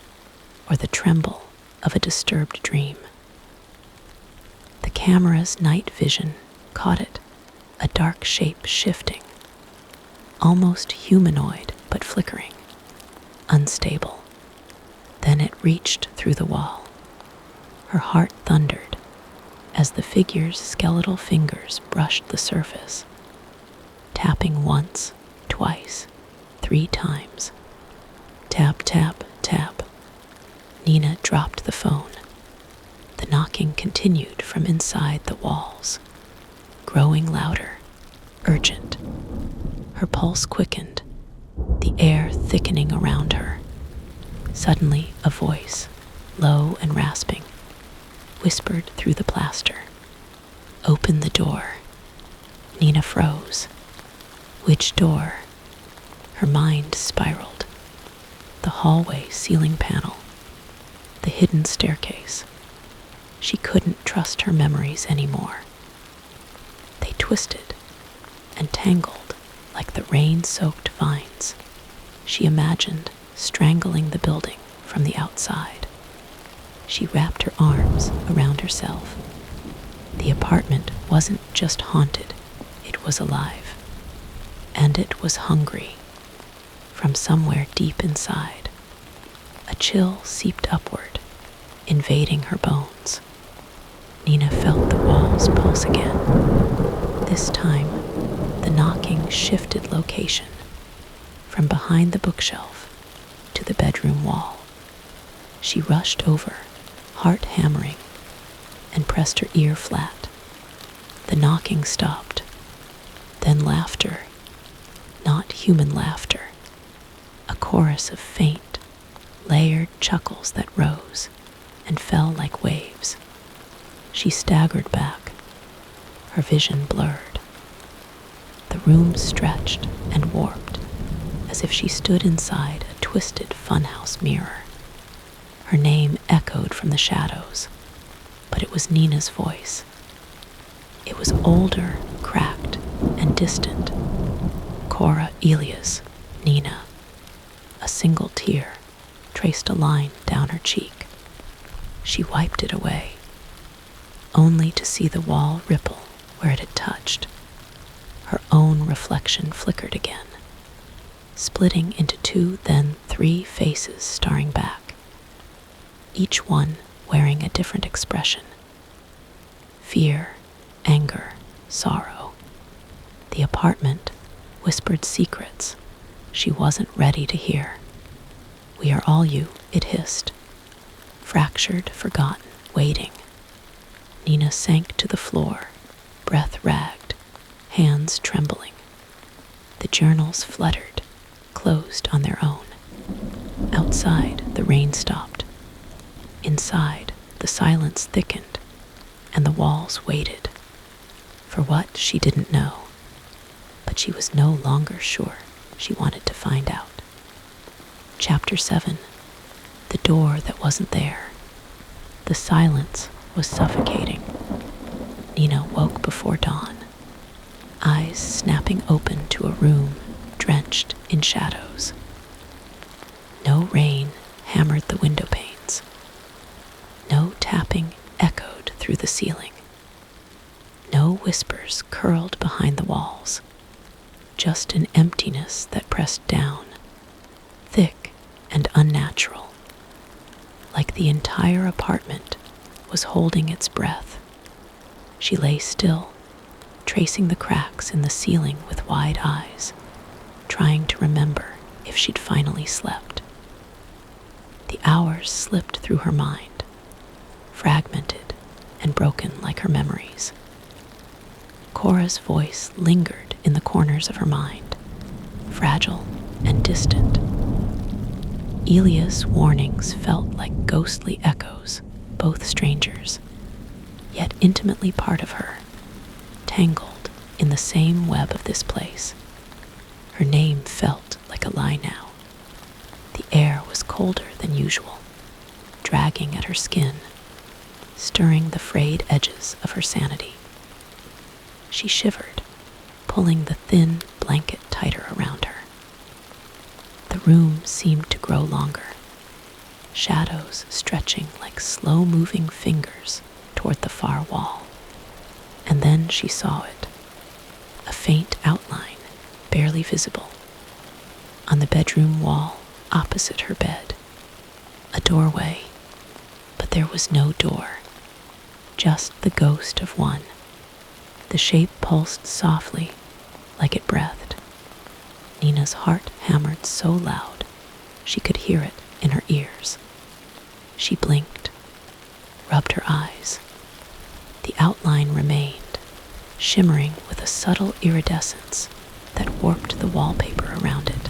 or the tremble of a disturbed dream. The camera's night vision caught it, a dark shape shifting, almost humanoid but flickering, unstable. Then it reached through the wall. Her heart thundered as the figure's skeletal fingers brushed the surface, tapping once, twice, 3 times. Tap, tap, tap. Nina dropped the phone. The knocking continued from inside the walls, growing louder, urgent. Her pulse quickened, the air thickening around her. Suddenly, a voice, low and rasping, whispered through the plaster. Open the door. Nina froze. Which door? Her mind spiraled. The hallway ceiling panel, the hidden staircase. She couldn't trust her memories anymore. They twisted and tangled like the rain-soaked vines. She imagined strangling the building from the outside. She wrapped her arms around herself. The apartment wasn't just haunted, it was alive. And it was hungry. From somewhere deep inside, a chill seeped upward, invading her bones. Nina felt the walls pulse again. This time, the knocking shifted location, from behind the bookshelf to the bedroom wall. She rushed over, heart hammering, and pressed her ear flat. The knocking stopped. Then laughter, not human laughter, a chorus of faint, layered chuckles that rose and fell like waves. She staggered back, her vision blurred. The room stretched and warped, as if she stood inside a twisted funhouse mirror. Her name echoed from the shadows, but it was Nina's voice. It was older, cracked, and distant. Cora Elias, Nina. A single tear traced a line down her cheek. She wiped it away, only to see the wall ripple where it had touched. Her own reflection flickered again, splitting into 2, then 3 faces staring back, each one wearing a different expression. Fear, anger, sorrow. The apartment whispered secrets she wasn't ready to hear. "We are all you," it hissed. Fractured, forgotten, waiting. Nina sank to the floor, breath ragged, hands trembling. The journals fluttered, closed on their own. Outside, the rain stopped. Inside, the silence thickened, and the walls waited. For what, she didn't know, but she was no longer sure she wanted to find out. Chapter 7. The door that wasn't there. The silence was suffocating. Nina woke before dawn, eyes snapping open to a room drenched in shadows. No rain hammered the window panes. No tapping echoed through the ceiling. No whispers curled behind the walls. Just an emptiness that pressed down, thick and unnatural, like the entire apartment was holding its breath. She lay still, tracing the cracks in the ceiling with wide eyes, trying to remember if she'd finally slept. The hours slipped through her mind, fragmented and broken like her memories. Cora's voice lingered in the corners of her mind, fragile and distant. Elia's warnings felt like ghostly echoes, both strangers, yet intimately part of her, tangled in the same web of this place. Her name felt like a lie now. The air was colder than usual, dragging at her skin, stirring the frayed edges of her sanity. She shivered, pulling the thin blanket tighter around her. The room seemed to grow longer, shadows stretching like slow-moving fingers toward the far wall. And then she saw it, a faint outline, barely visible, on the bedroom wall opposite her bed. A doorway, but there was no door, just the ghost of one. The shape pulsed softly, like it breathed. Nina's heart hammered so loud she could hear it in her ears. She blinked, rubbed her eyes. The outline remained, shimmering with a subtle iridescence that warped the wallpaper around it.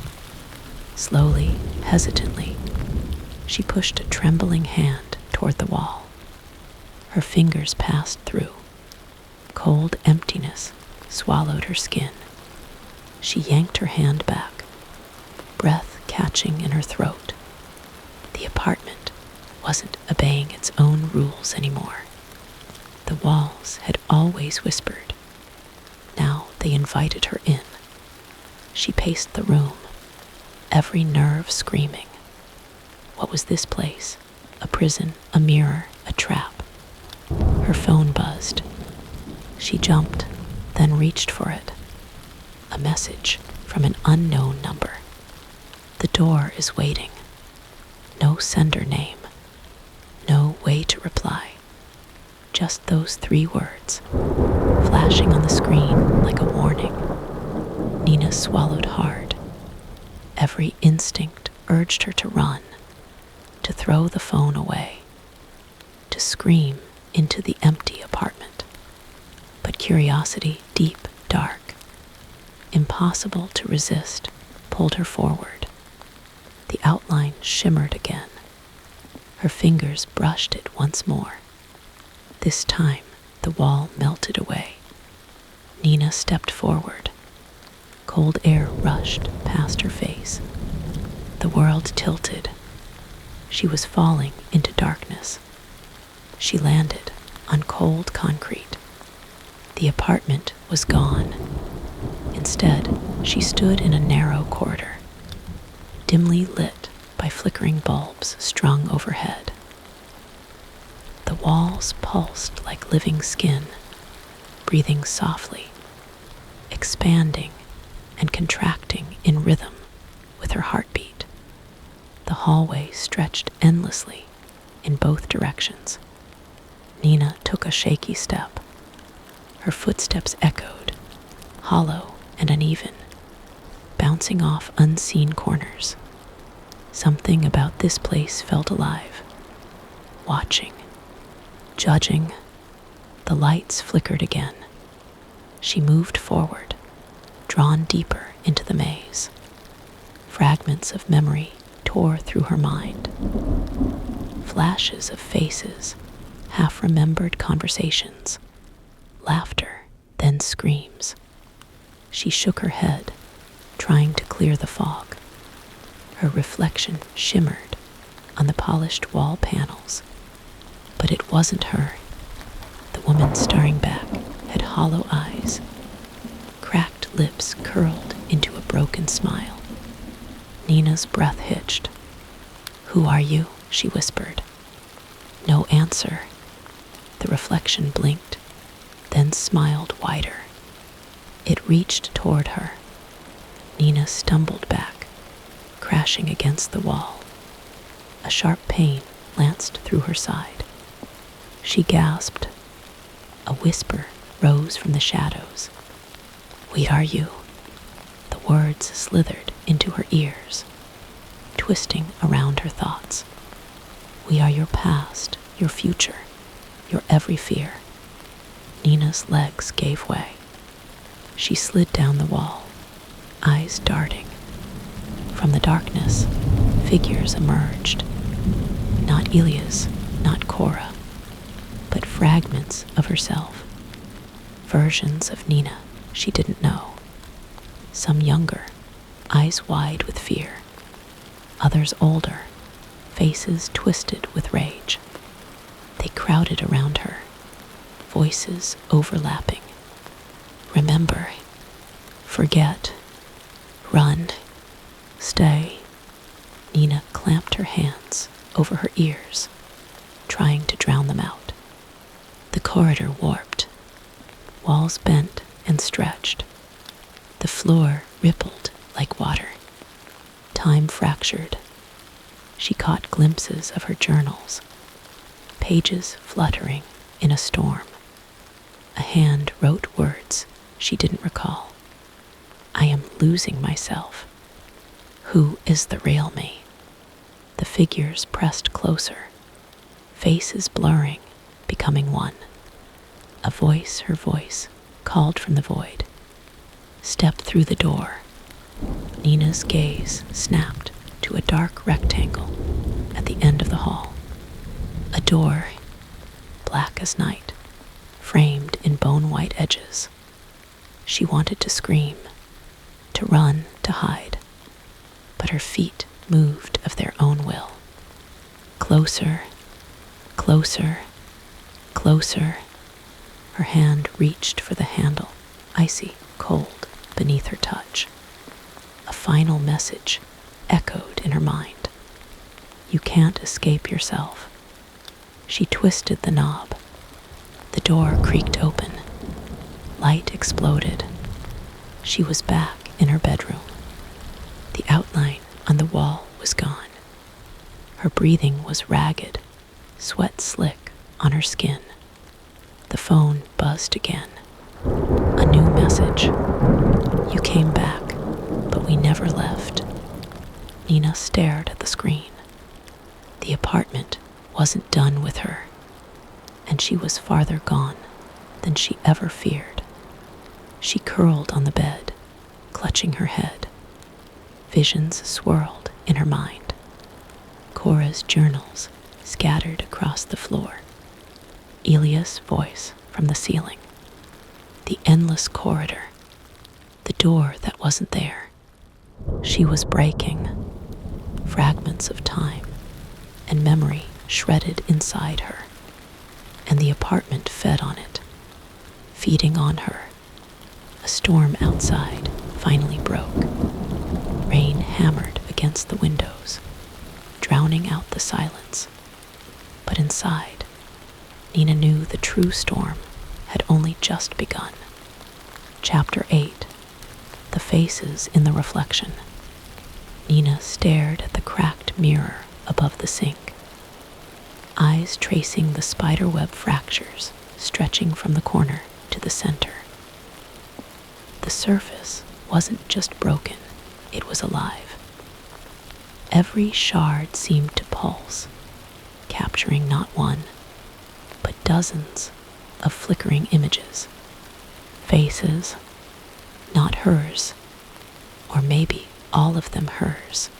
Slowly, hesitantly, she pushed a trembling hand toward the wall. Her fingers passed through. Cold emptiness swallowed her skin. She yanked her hand back, breath catching in her throat. The apartment wasn't obeying its own rules anymore. The walls had always whispered. Now they invited her in. She paced the room, every nerve screaming. What was this place? A prison, a mirror, a trap. Her phone buzzed. She jumped, then reached for it. A message from an unknown number. The door is waiting. No sender name. No way to reply. Just those 3 words, flashing on the screen like a warning. Nina swallowed hard. Every instinct urged her to run, to throw the phone away, to scream into the empty apartment. But curiosity, deep, dark, impossible to resist, pulled her forward. The outline shimmered again. Her fingers brushed it once more. This time, the wall melted away. Nina stepped forward. Cold air rushed past her face. The world tilted. She was falling into darkness. She landed on cold concrete. The apartment was gone. Instead, she stood in a narrow corridor, dimly lit by flickering bulbs strung overhead. The walls pulsed like living skin, breathing softly, expanding and contracting in rhythm with her heartbeat. The hallway stretched endlessly in both directions. Nina took a shaky step. Her footsteps echoed, hollow and uneven, bouncing off unseen corners. Something about this place felt alive, watching, judging. The lights flickered again. She moved forward, drawn deeper into the maze. Fragments of memory tore through her mind. Flashes of faces, half-remembered conversations, laughter, then screams. She shook her head, trying to clear the fog. Her reflection shimmered on the polished wall panels, but it wasn't her. The woman staring back had hollow eyes. Cracked lips curled into a broken smile. Nina's breath hitched. "Who are you?" she whispered. No answer. The reflection blinked, then smiled wider. It reached toward her. Nina stumbled back, crashing against the wall. A sharp pain lanced through her side. She gasped. A whisper rose from the shadows. "We are you." The words slithered into her ears, twisting around her thoughts. "We are your past, your future, your every fear." Nina's legs gave way. She slid down the wall, eyes darting. From the darkness, figures emerged. Not Ilia's, not Cora, but fragments of herself. Versions of Nina she didn't know. Some younger, eyes wide with fear. Others older, faces twisted with rage. They crowded around her, voices overlapping. Remember, forget, run, stay. Nina clamped her hands over her ears, trying to drown them out. The corridor warped. Walls bent and stretched. The floor rippled like water. Time fractured. She caught glimpses of her journals, pages fluttering in a storm. A hand wrote words she didn't recall. "I am losing myself. Who is the real me?" The figures pressed closer, faces blurring, becoming one. A voice, her voice, called from the void. Step through the door. Nina's gaze snapped to a dark rectangle at the end of the hall. A door, black as night, framed in bone-white edges. She wanted to scream, to run, to hide, but her feet moved of their own will. Closer, closer, closer. Her hand reached for the handle, icy cold beneath her touch. A final message echoed in her mind. You can't escape yourself. She twisted the knob. The door creaked open. Light exploded. She was back in her bedroom. The outline on the wall was gone. Her breathing was ragged, sweat slick on her skin. The phone buzzed again. A new message. You came back, but we never left. Nina stared at the screen. The apartment wasn't done with her, and she was farther gone than she ever feared. She curled on the bed, clutching her head. Visions swirled in her mind. Cora's journals scattered across the floor. Elia's voice from the ceiling. The endless corridor. The door that wasn't there. She was breaking. Fragments of time and memory shredded inside her. And the apartment fed on it, feeding on her. A storm outside finally broke. Rain hammered against the windows, drowning out the silence. But inside, Nina knew the true storm had only just begun. Chapter 8. The Faces in the Reflection. Nina stared at the cracked mirror above the sink, eyes tracing the spiderweb fractures stretching from the corner to the center. The surface wasn't just broken, it was alive. Every shard seemed to pulse, capturing not one, but dozens of flickering images. Faces, not hers, or maybe all of them hers.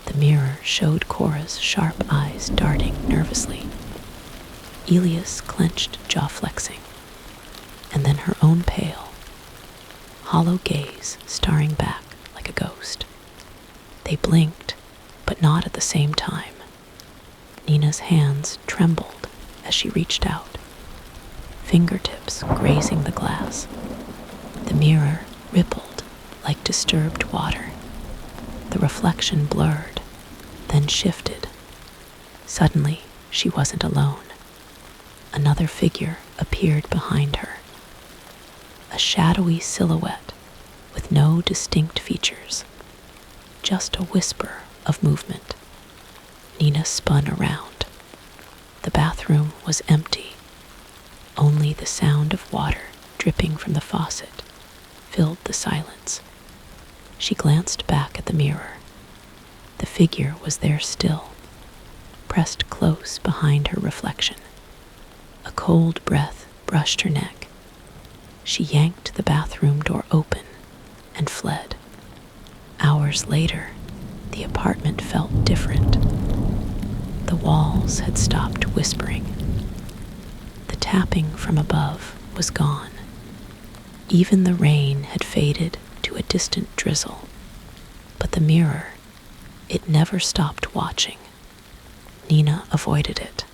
The mirror showed Cora's sharp eyes darting nervously, Elia's clenched jaw flexing, and then her own pale, hollow gaze staring back like a ghost. They blinked, but not at the same time. Nina's hands trembled as she reached out, fingertips grazing the glass. The mirror rippled like disturbed water. The reflection blurred, then shifted. Suddenly, she wasn't alone. Another figure appeared behind her. A shadowy silhouette with no distinct features, just a whisper of movement. Nina spun around. The bathroom was empty. Only the sound of water dripping from the faucet filled the silence. She glanced back at the mirror. The figure was there still, pressed close behind her reflection. A cold breath brushed her neck. She yanked the bathroom door open and fled. Hours later, the apartment felt different. The walls had stopped whispering. The tapping from above was gone. Even the rain had faded to a distant drizzle. But the mirror, it never stopped watching. Nina avoided it.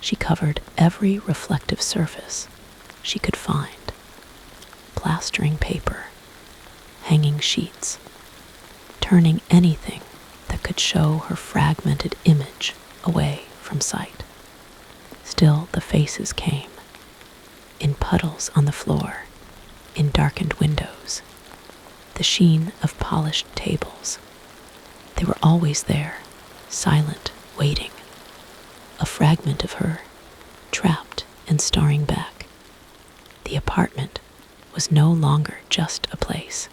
She covered every reflective surface she could find. Plastering paper, hanging sheets, turning anything that could show her fragmented image away from sight. Still, the faces came, in puddles on the floor, in darkened windows, the sheen of polished tables. They were always there, silent, waiting. A fragment of her, trapped and staring back. The apartment was no longer just a place.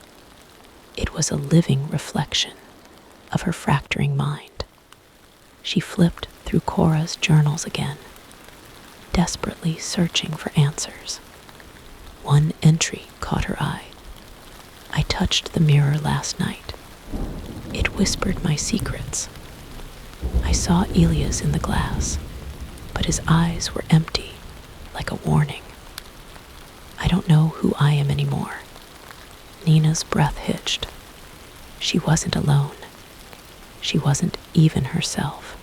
It was a living reflection of her fracturing mind. She flipped through Cora's journals again, desperately searching for answers. One entry caught her eye. I touched the mirror last night. It whispered my secrets. I saw Elia's in the glass, but his eyes were empty, like a warning. I don't know who I am anymore. Nina's breath hitched. She wasn't alone. She wasn't even herself.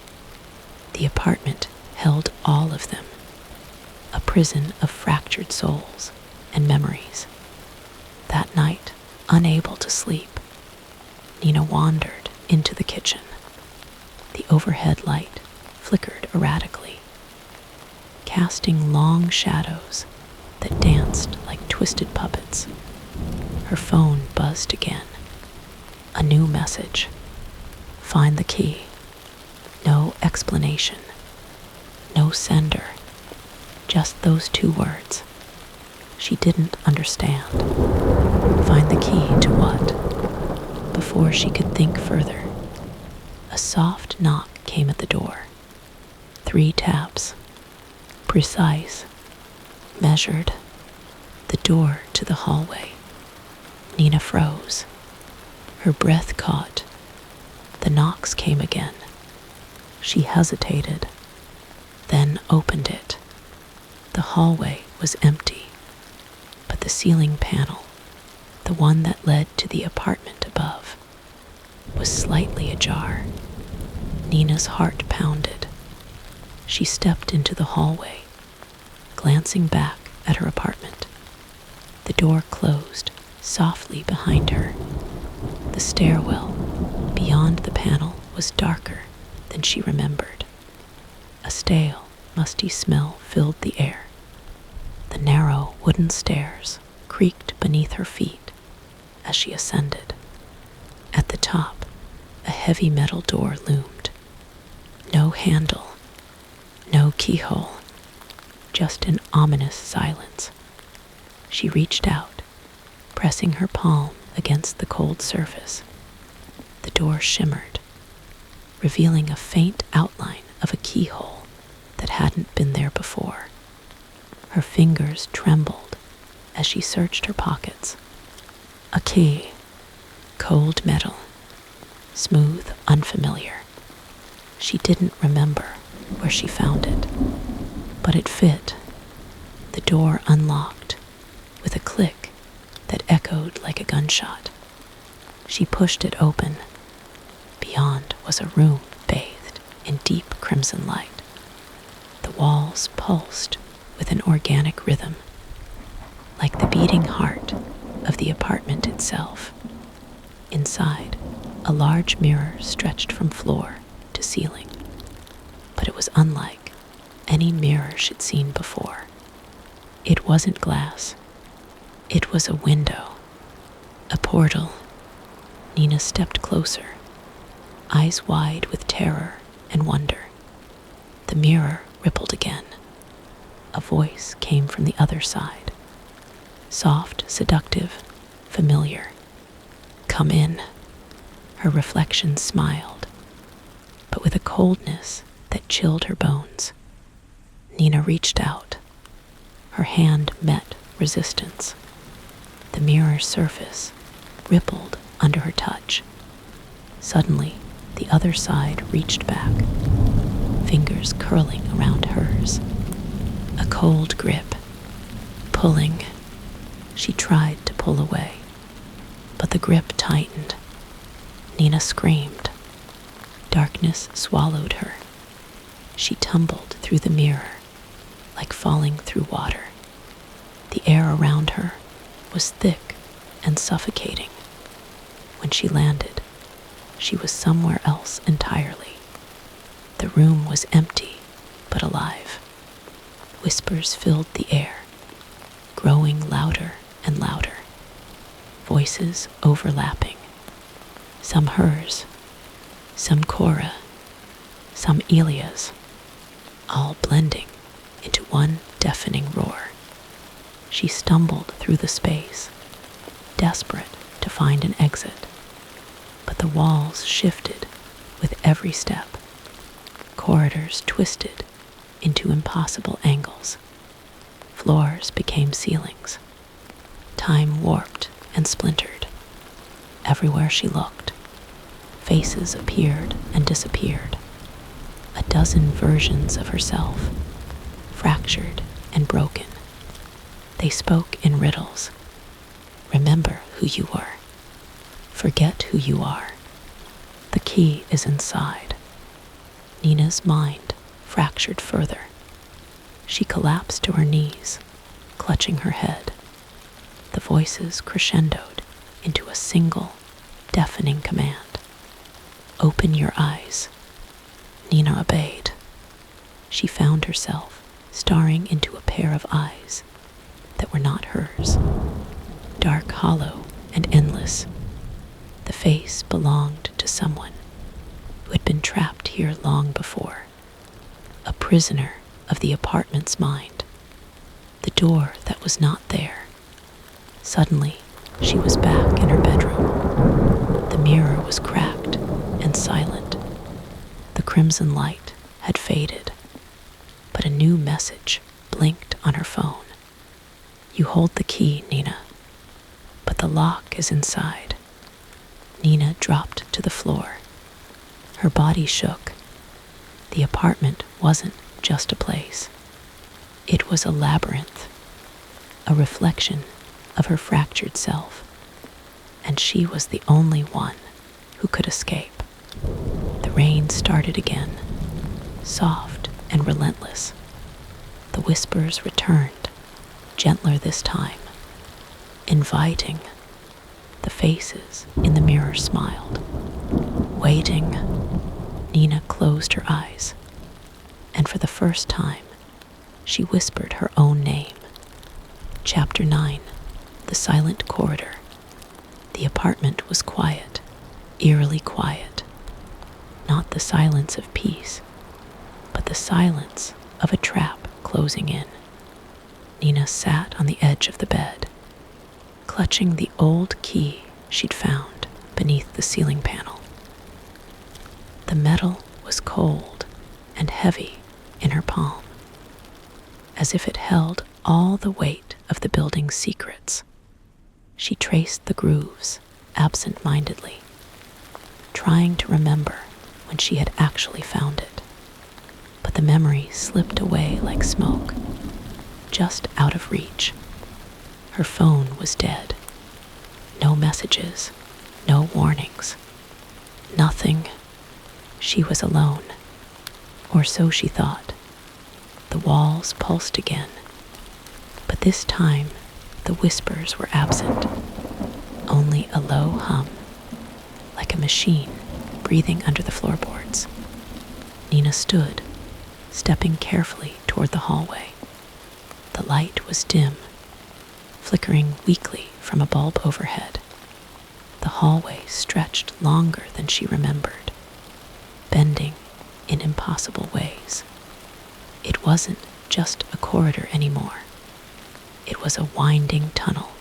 The apartment held all of them, a prison of fractured souls and memories. That night, unable to sleep, Nina wandered into the kitchen. The overhead light flickered erratically, casting long shadows that danced like twisted puppets. Her phone buzzed again. A new message. Find the key. No explanation. No sender. Just those 2 words. She didn't understand. Find the key to what? Before she could think further, a soft knock came at the door. 3 taps. Precise. Measured. The door to the hallway. Nina froze. Her breath caught. The knocks came again. She hesitated, then opened it. The hallway was empty, but the ceiling panel, the one that led to the apartment above, was slightly ajar. Nina's heart pounded. She stepped into the hallway, glancing back at her apartment. The door closed softly behind her. The stairwell beyond the panel was darker than she remembered. A stale, musty smell filled the air. The narrow wooden stairs creaked beneath her feet as she ascended. At the top, a heavy metal door loomed. No handle, no keyhole, just an ominous silence. She reached out, pressing her palm against the cold surface. The door shimmered, revealing a faint outline of a keyhole that hadn't been there before. Her fingers trembled as she searched her pockets. A key, cold metal, smooth, unfamiliar. She didn't remember where she found it, but it fit. The door unlocked with a click that echoed like a gunshot. She pushed it open. Beyond was a room bathed in deep crimson light. The walls pulsed with an organic rhythm, like the beating heart of the apartment itself. Inside, a large mirror stretched from floor to ceiling, but it was unlike any mirror she'd seen before. It wasn't glass. It was a window, a portal. Nina stepped closer, eyes wide with terror and wonder. The mirror rippled again. A voice came from the other side. Soft, seductive, familiar. "Come in." Her reflection smiled, but with a coldness that chilled her bones. Nina reached out. Her hand met resistance. The mirror's surface rippled under her touch. Suddenly, the other side reached back, fingers curling around hers. A cold grip, pulling. She tried to pull away, but the grip tightened. Nina screamed. Darkness swallowed her. She tumbled through the mirror, like falling through water. The air around her was thick and suffocating. When she landed, she was somewhere else entirely. The room was empty, but alive. Whispers filled the air, growing louder and louder. Voices overlapping. Some hers, some Cora, some Elia's, all blending into one deafening roar. She stumbled through the space, desperate to find an exit, but the walls shifted with every step. Corridors twisted into impossible angles. Floors became ceilings. Time warped and splintered. Everywhere she looked, faces appeared and disappeared. A dozen versions of herself, fractured and broken. They spoke in riddles. Remember who you were. Forget who you are. The key is inside. Nina's mind fractured further. She collapsed to her knees, clutching her head. The voices crescendoed into a single, deafening command. Open your eyes. Nina obeyed. She found herself staring into a pair of eyes that were not hers. Dark, hollow, and endless. The face belonged to someone who had been trapped here long before. A prisoner of the apartment's mind. The door that was not there. Suddenly, she was back in her bedroom. The mirror was cracked and silent. The crimson light had faded, but a new message blinked on her phone. You hold the key, Nina, but the the lock is inside. Nina dropped to the floor. Her body shook. The apartment wasn't just a place. It was a labyrinth, a reflection of her fractured self, and she was the only one who could escape. The rain started again, soft and relentless. The whispers returned, gentler this time, inviting. The faces in the mirror smiled. Waiting, Nina closed her eyes, and for the first time, she whispered her own name. Chapter 9, The Silent Corridor. The apartment was quiet, eerily quiet. Not the silence of peace, but the silence of a trap closing in. Nina sat on the edge of the bed, clutching the old key she'd found beneath the ceiling panel. The metal was cold and heavy in her palm, as if it held all the weight of the building's secrets. She traced the grooves absent-mindedly, trying to remember when she had actually found it. But the memory slipped away like smoke, just out of reach. Her phone was dead. No messages, no warnings, nothing. She was alone, or so she thought. The walls pulsed again, but this time the whispers were absent, only a low hum, like a machine breathing under the floorboards. Nina stood, stepping carefully toward the hallway. The light was dim, flickering weakly from a bulb overhead. The hallway stretched longer than she remembered, bending in impossible ways. It wasn't just a corridor anymore. It was a winding tunnel,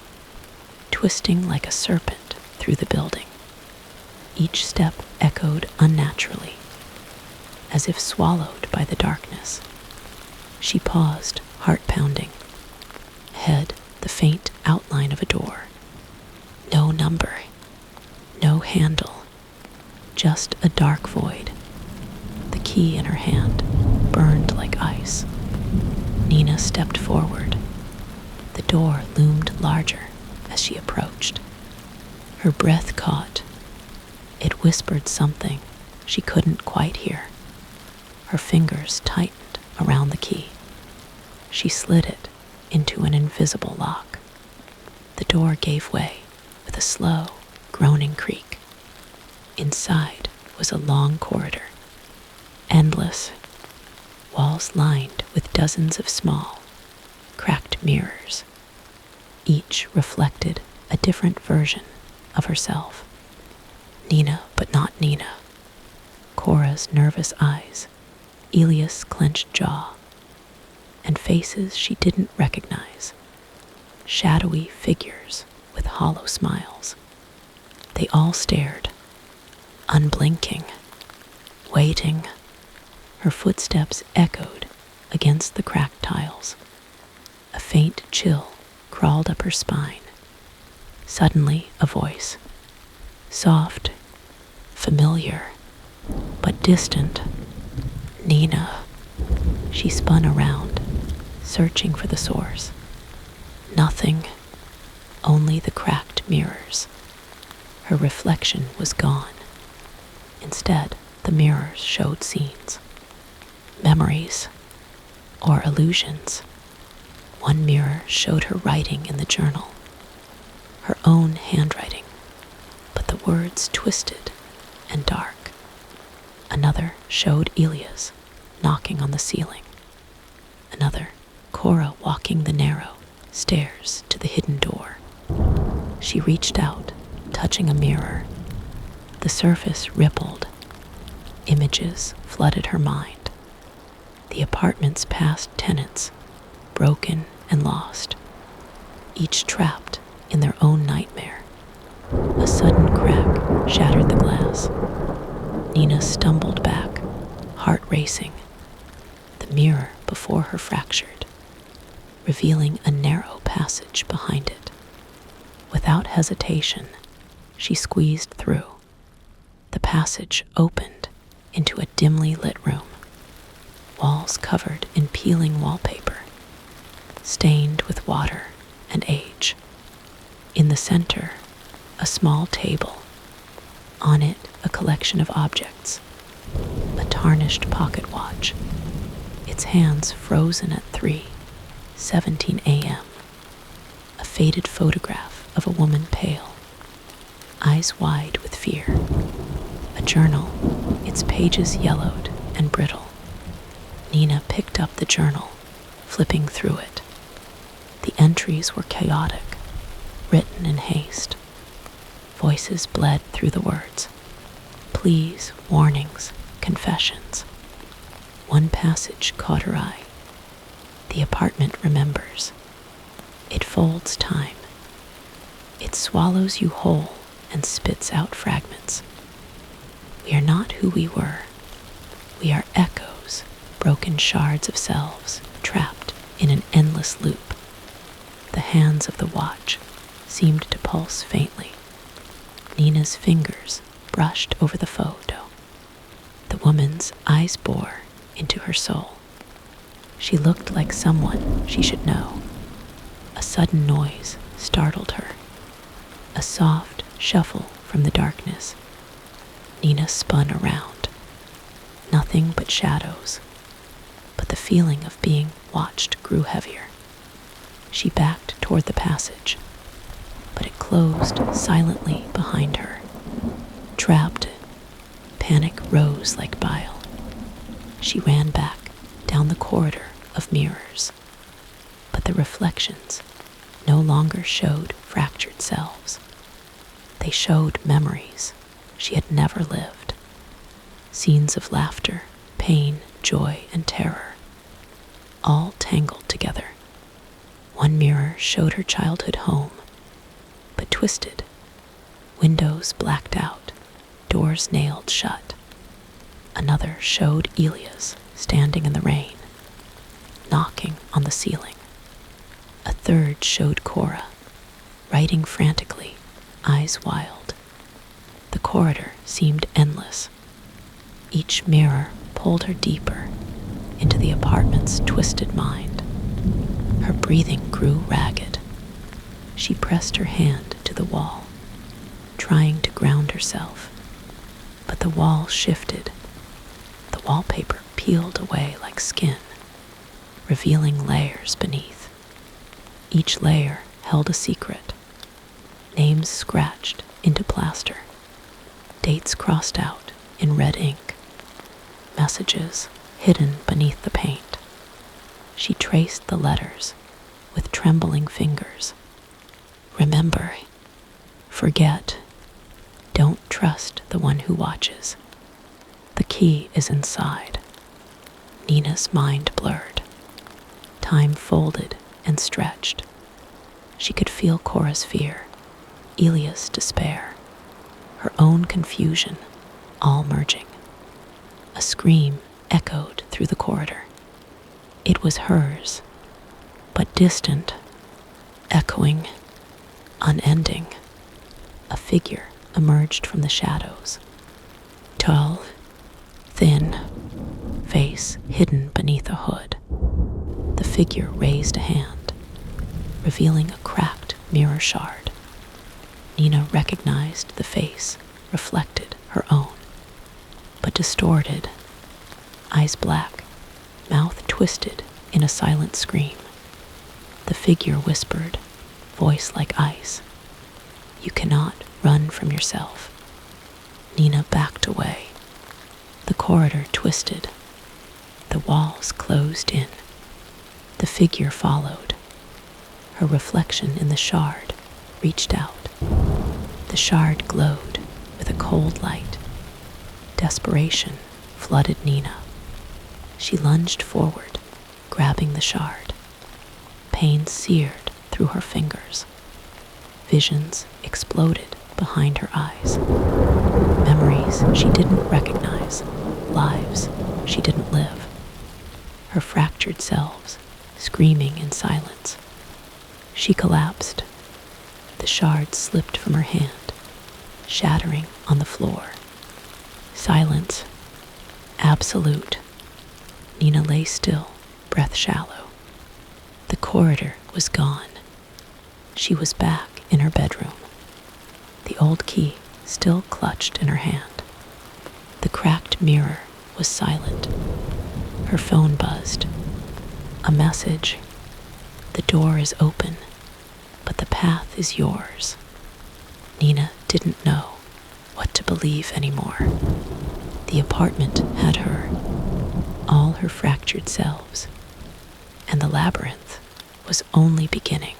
twisting like a serpent through the building. Each step echoed unnaturally, as if swallowed by the darkness. She paused, heart pounding. Ahead, the faint outline of a door. No number, no handle, just a dark void. The key in her hand burned like ice. Nina stepped forward. The door loomed larger as she approached. Her breath caught. It whispered something she couldn't quite hear. Her fingers tightened around the key. She slid it into an invisible lock. The door gave way with a slow, groaning creak. Inside was a long corridor, endless, walls lined with dozens of small, cracked mirrors. Each reflected a different version of herself. Nina, but not Nina. Cora's nervous eyes, Elias' clenched jaw, and faces she didn't recognize. Shadowy figures with hollow smiles. They all stared, unblinking, waiting. Her footsteps echoed against the cracked tiles. A faint chill crawled up her spine. Suddenly, a voice. Soft, familiar, but distant. Nina. She spun around, searching for the source. Nothing, only the cracked mirrors. Her reflection was gone. Instead, the mirrors showed scenes, memories, or illusions. One mirror showed her writing in the journal, her own handwriting, but the words twisted and dark. Another showed Elias knocking on the ceiling. Another, Cora walking the narrow stairs to the hidden door. She reached out, touching a mirror. The surface rippled. Images flooded her mind. The apartment's past tenants, broken and lost, each trapped in their own nightmare. A sudden crack shattered the glass. Nina stumbled back, heart racing. The mirror before her fractured, revealing a narrow passage behind it. Without hesitation, she squeezed through. The passage opened into a dimly lit room, walls covered in peeling wallpaper, stained with water and age. In the center, a small table. On it, a collection of objects. A tarnished pocket watch, its hands frozen at 3:17 a.m. A faded photograph of a woman pale, eyes wide with fear. A journal, its pages yellowed and brittle. Nina picked up the journal, flipping through it. The entries were chaotic, written in haste. Voices bled through the words. Pleas, warnings, confessions. One passage caught her eye. The apartment remembers. It folds time. It swallows you whole and spits out fragments. We are not who we were. We are echoes, broken shards of selves, trapped in an endless loop. The hands of the watch seemed to pulse faintly. Nina's fingers brushed over the photo. The woman's eyes bore into her soul. She looked like someone she should know. A sudden noise startled her. A soft shuffle from the darkness. Nina spun around. Nothing but shadows. But the feeling of being watched grew heavier. She backed toward the passage, but it closed silently behind her. Trapped, panic rose like bile. She ran back down the corridor of mirrors, but the reflections no longer showed fractured selves. They showed memories she had never lived. Scenes of laughter, pain, joy, and terror, all tangled together. One mirror showed her childhood home, but twisted. Windows blacked out, doors nailed shut. Another showed Elias standing in the rain, knocking on the ceiling. A third showed Cora, writing frantically, eyes wild. The corridor seemed endless. Each mirror pulled her deeper into the apartment's twisted mind. Her breathing grew ragged. She pressed her hand to the wall, trying to ground herself. But the wall shifted. The wallpaper peeled away like skin, revealing layers beneath. Each layer held a secret. Names scratched into plaster. Dates crossed out in red ink. Messages hidden beneath the paint. She traced the letters with trembling fingers. Remember, forget, don't trust the one who watches. The key is inside. Nina's mind blurred. Time folded and stretched. She could feel Cora's fear, Elias' despair, her own confusion, all merging. A scream echoed through the corridor. It was hers, but distant, echoing, unending. A figure emerged from the shadows. Tall, thin, face hidden beneath a hood. The figure raised a hand, revealing a cracked mirror shard. Nina recognized the face reflected her own, but distorted, eyes black, mouth twisted in a silent scream. The figure whispered, voice like ice, "You cannot run from yourself." Nina backed away. The corridor twisted. The walls closed in. The figure followed. Her reflection in the shard reached out. The shard glowed with a cold light. Desperation flooded Nina. She lunged forward, grabbing the shard. Pain seared through her fingers. Visions exploded behind her eyes. Memories she didn't recognize, lives she didn't live. Her fractured selves screaming in silence. She collapsed. The shard slipped from her hand, shattering on the floor. Silence. Absolute. Nina lay still, breath shallow. The corridor was gone. She was back in her bedroom. The old key still clutched in her hand. The cracked mirror was silent. Her phone buzzed. A message. The door is open, but the path is yours. Nina didn't know what to believe anymore. The apartment had her, all her fractured selves, and the labyrinth was only beginning.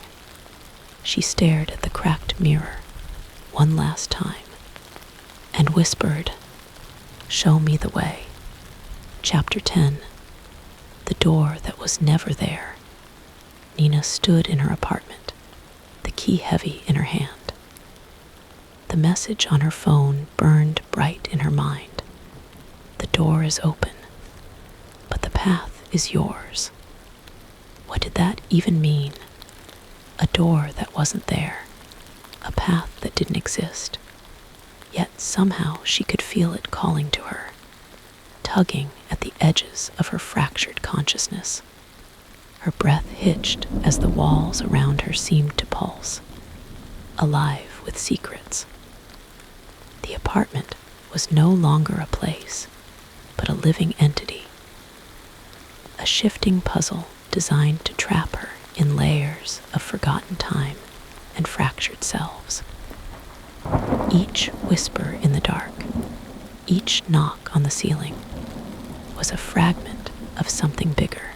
She stared at the cracked mirror one last time and whispered, "Show me the way." Chapter 10. The door that was never there. Nina stood in her apartment, the key heavy in her hand. The message on her phone burned bright in her mind. The door is open, but the path is yours. What did that even mean? A door that wasn't there, a path that didn't exist. Yet somehow she could feel it calling to her, tugging at the edges of her fractured consciousness. Her breath hitched as the walls around her seemed to pulse, alive with secrets. The apartment was no longer a place, but a living entity. A shifting puzzle designed to trap her in layers of forgotten time and fractured selves. Each whisper in the dark, each knock on the ceiling, was a fragment of something bigger,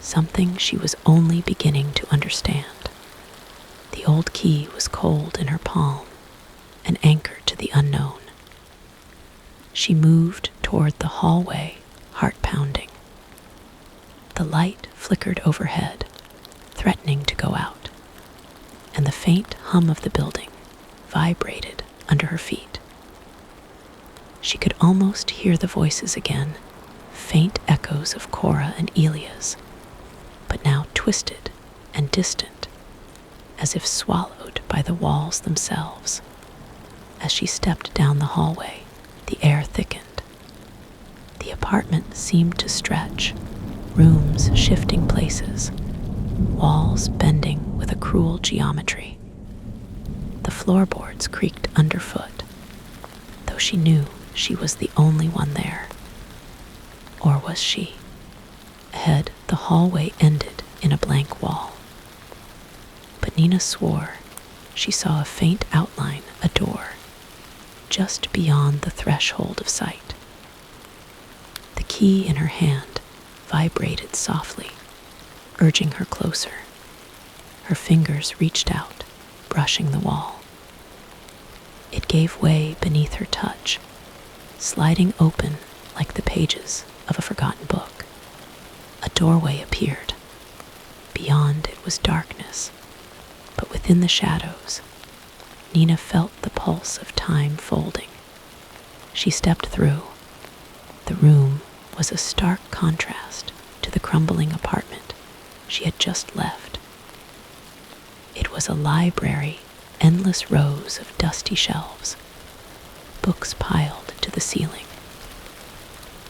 something she was only beginning to understand. The old key was cold in her palm, an anchor to the unknown. She moved toward the hallway, heart pounding. The light flickered overhead, threatening to go out, and the faint hum of the building vibrated under her feet. She could almost hear the voices again, faint echoes of Cora and Elia's, but now twisted and distant, as if swallowed by the walls themselves. As she stepped down the hallway, the air thickened. The apartment seemed to stretch, rooms shifting places, walls bending with a cruel geometry. The floorboards creaked underfoot, though she knew she was the only one there. Or was she? Ahead, the hallway ended in a blank wall. But Nina swore she saw a faint outline, a door, just beyond the threshold of sight. The key in her hand vibrated softly, urging her closer. Her fingers reached out, brushing the wall. It gave way beneath her touch, sliding open like the pages of a forgotten book. A doorway appeared. Beyond it was darkness, but within the shadows, Nina felt the pulse of time folding. She stepped through. The room was a stark contrast to the crumbling apartment she had just left. It was a library, endless rows of dusty shelves, books piled to the ceiling.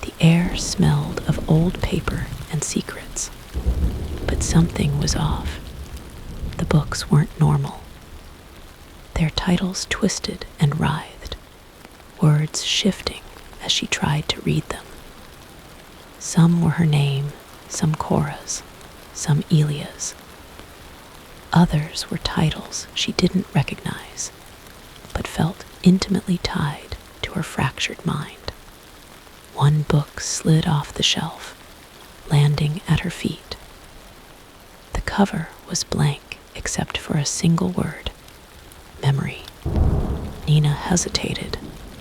The air smelled of old paper and secrets, but something was off. The books weren't normal. Their titles twisted and writhed, words shifting as she tried to read them. Some were her name, some Cora's, some Elia's. Others were titles she didn't recognize, but felt intimately tied to her fractured mind. One book slid off the shelf, landing at her feet. The cover was blank except for a single word: memory. Nina hesitated,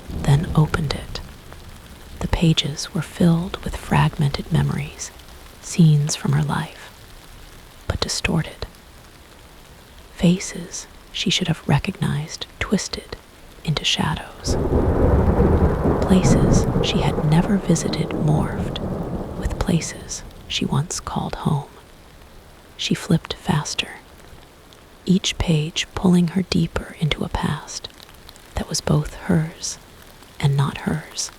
then opened it. The pages were filled with fragmented memories, scenes from her life, but distorted. Faces she should have recognized twisted into shadows. Places she had never visited morphed with places she once called home. She flipped faster. each page pulling her deeper into a past that was both hers and not hers.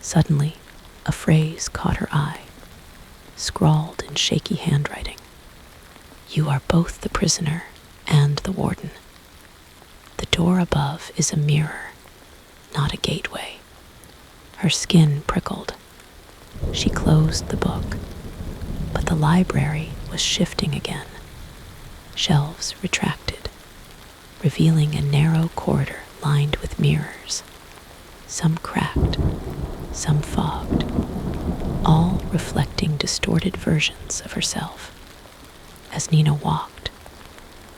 Suddenly, a phrase caught her eye, scrawled in shaky handwriting. "You are both the prisoner and the warden. The door above is a mirror, not a gateway." Her skin prickled. She closed the book, but the library was shifting again. Shelves retracted, revealing a narrow corridor lined with mirrors, some cracked, some fogged, all reflecting distorted versions of herself. As Nina walked,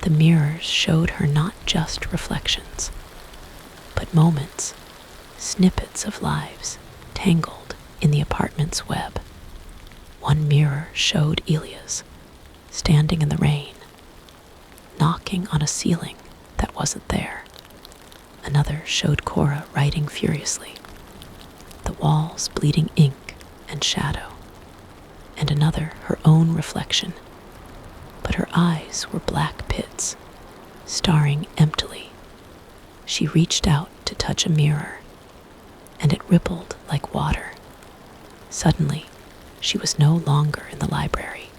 the mirrors showed her not just reflections, but moments, snippets of lives tangled in the apartment's web. One mirror showed Elias standing in the rain, knocking on a ceiling that wasn't there. Another showed Cora writing furiously, the walls bleeding ink and shadow, and another her own reflection, but her eyes were black pits, staring emptily. She reached out to touch a mirror, and it rippled like water. Suddenly, she was no longer in the library.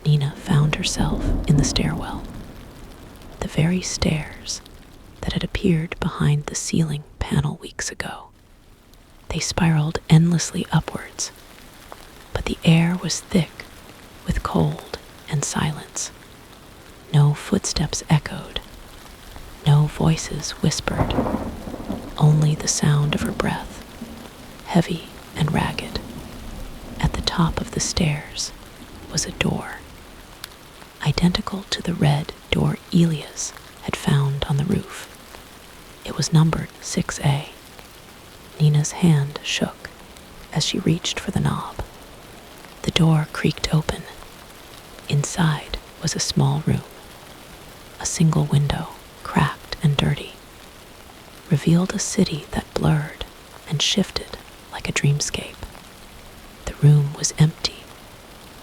Nina found herself in the stairwell, the very stairs that had appeared behind the ceiling panel weeks ago. They spiraled endlessly upwards, but the air was thick with cold and silence. No footsteps echoed, no voices whispered, only the sound of her breath, heavy and ragged. At the top of the stairs was a door, identical to the red door Elias had found on the roof. It was numbered 6A. Nina's hand shook as she reached for the knob. The door creaked open. Inside was a small room. A single window, cracked and dirty, revealed a city that blurred and shifted like a dreamscape. The room was empty,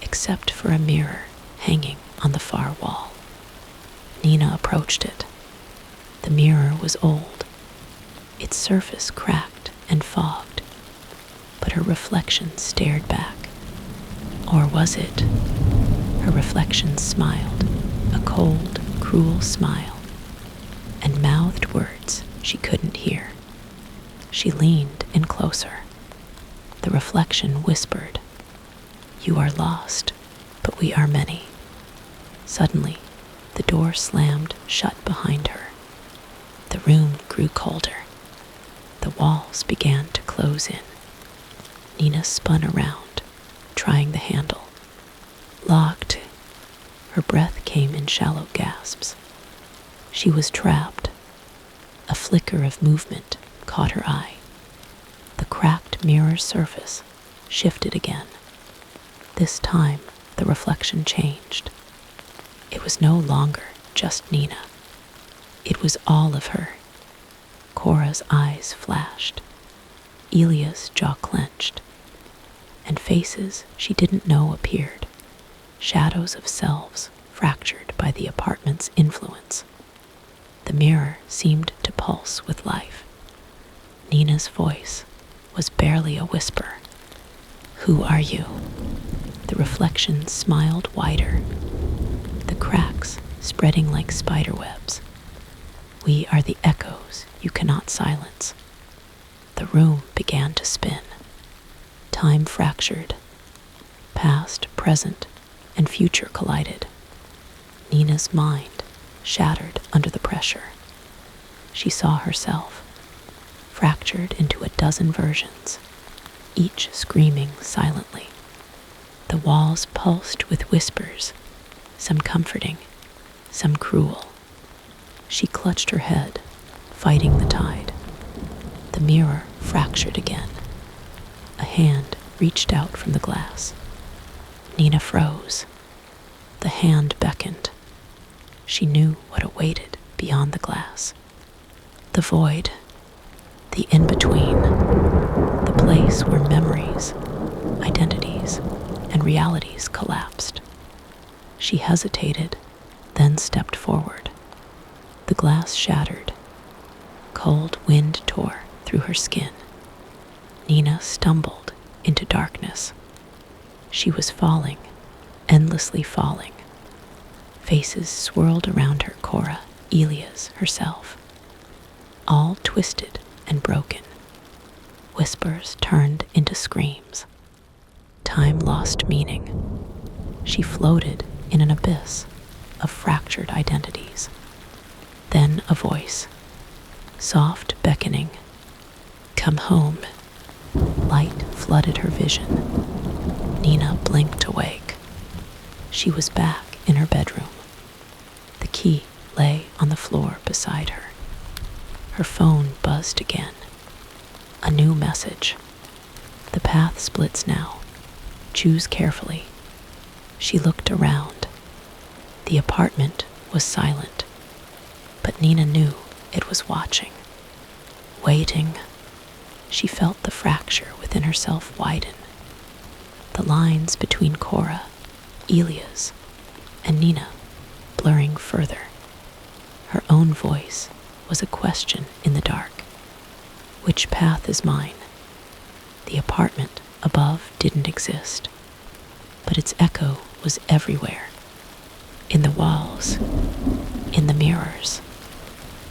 except for a mirror hanging on the far wall. Nina approached it. The mirror was old, its surface cracked and fogged, but her reflection stared back. Or was it? Her reflection smiled, a cold, cruel smile, and mouthed words she couldn't hear. She leaned in closer. The reflection whispered, "You are lost, but we are many." Suddenly, the door slammed shut behind her. The room grew colder. The walls began to close in. Nina spun around, trying the handle. Locked. Her breath came in shallow gasps. She was trapped. A flicker of movement caught her eye. The cracked mirror surface shifted again. This time, the reflection changed. It was no longer just Nina. It was all of her. Cora's eyes flashed. Elia's jaw clenched. And faces she didn't know appeared. Shadows of selves fractured by the apartment's influence. The mirror seemed to pulse with life. Nina's voice was barely a whisper. "Who are you?" The reflection smiled wider, the cracks spreading like spider webs. "We are the echoes you cannot silence." The room began to spin. Time fractured. Past, present, and future collided. Nina's mind shattered under the pressure. She saw herself, fractured into a dozen versions, each screaming silently. The walls pulsed with whispers, some comforting, some cruel. She clutched her head, fighting the tide. The mirror fractured again. A hand reached out from the glass. Nina froze. The hand beckoned. She knew what awaited beyond the glass. The void, the in-between, the place where memories, identities, and realities collapsed. She hesitated, then stepped forward. The glass shattered. Cold wind tore through her skin. Nina stumbled into darkness. She was falling, endlessly falling. Faces swirled around her, Cora, Elias herself, all twisted and broken. Whispers turned into screams. Time lost meaning. She floated in an abyss of fractured identities. Then a voice, soft beckoning. Come home. Light flooded her vision. Nina blinked awake. She was back in her bedroom. The key lay on the floor beside her. Her phone buzzed again. A new message. The path splits now. Choose carefully. She looked around. The apartment was silent, but Nina knew it was watching, waiting. She felt the fracture within herself widen. The lines between Cora, Elias, and Nina blurring further. Her own voice was a question in the dark. Which path is mine? The apartment above didn't exist, but its echo was everywhere. In the walls, in the mirrors,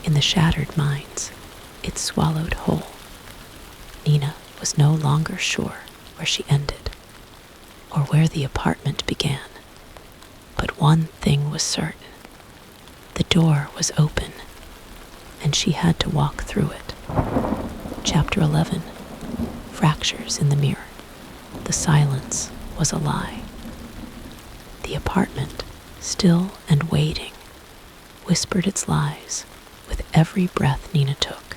in the shattered minds, it swallowed whole. Nina was no longer sure where she ended, or where the apartment began. But one thing was certain. The door was open, and she had to walk through it. Chapter 11. Fractures in the mirror. The silence was a lie. The apartment, still and waiting, whispered its lies with every breath Nina took.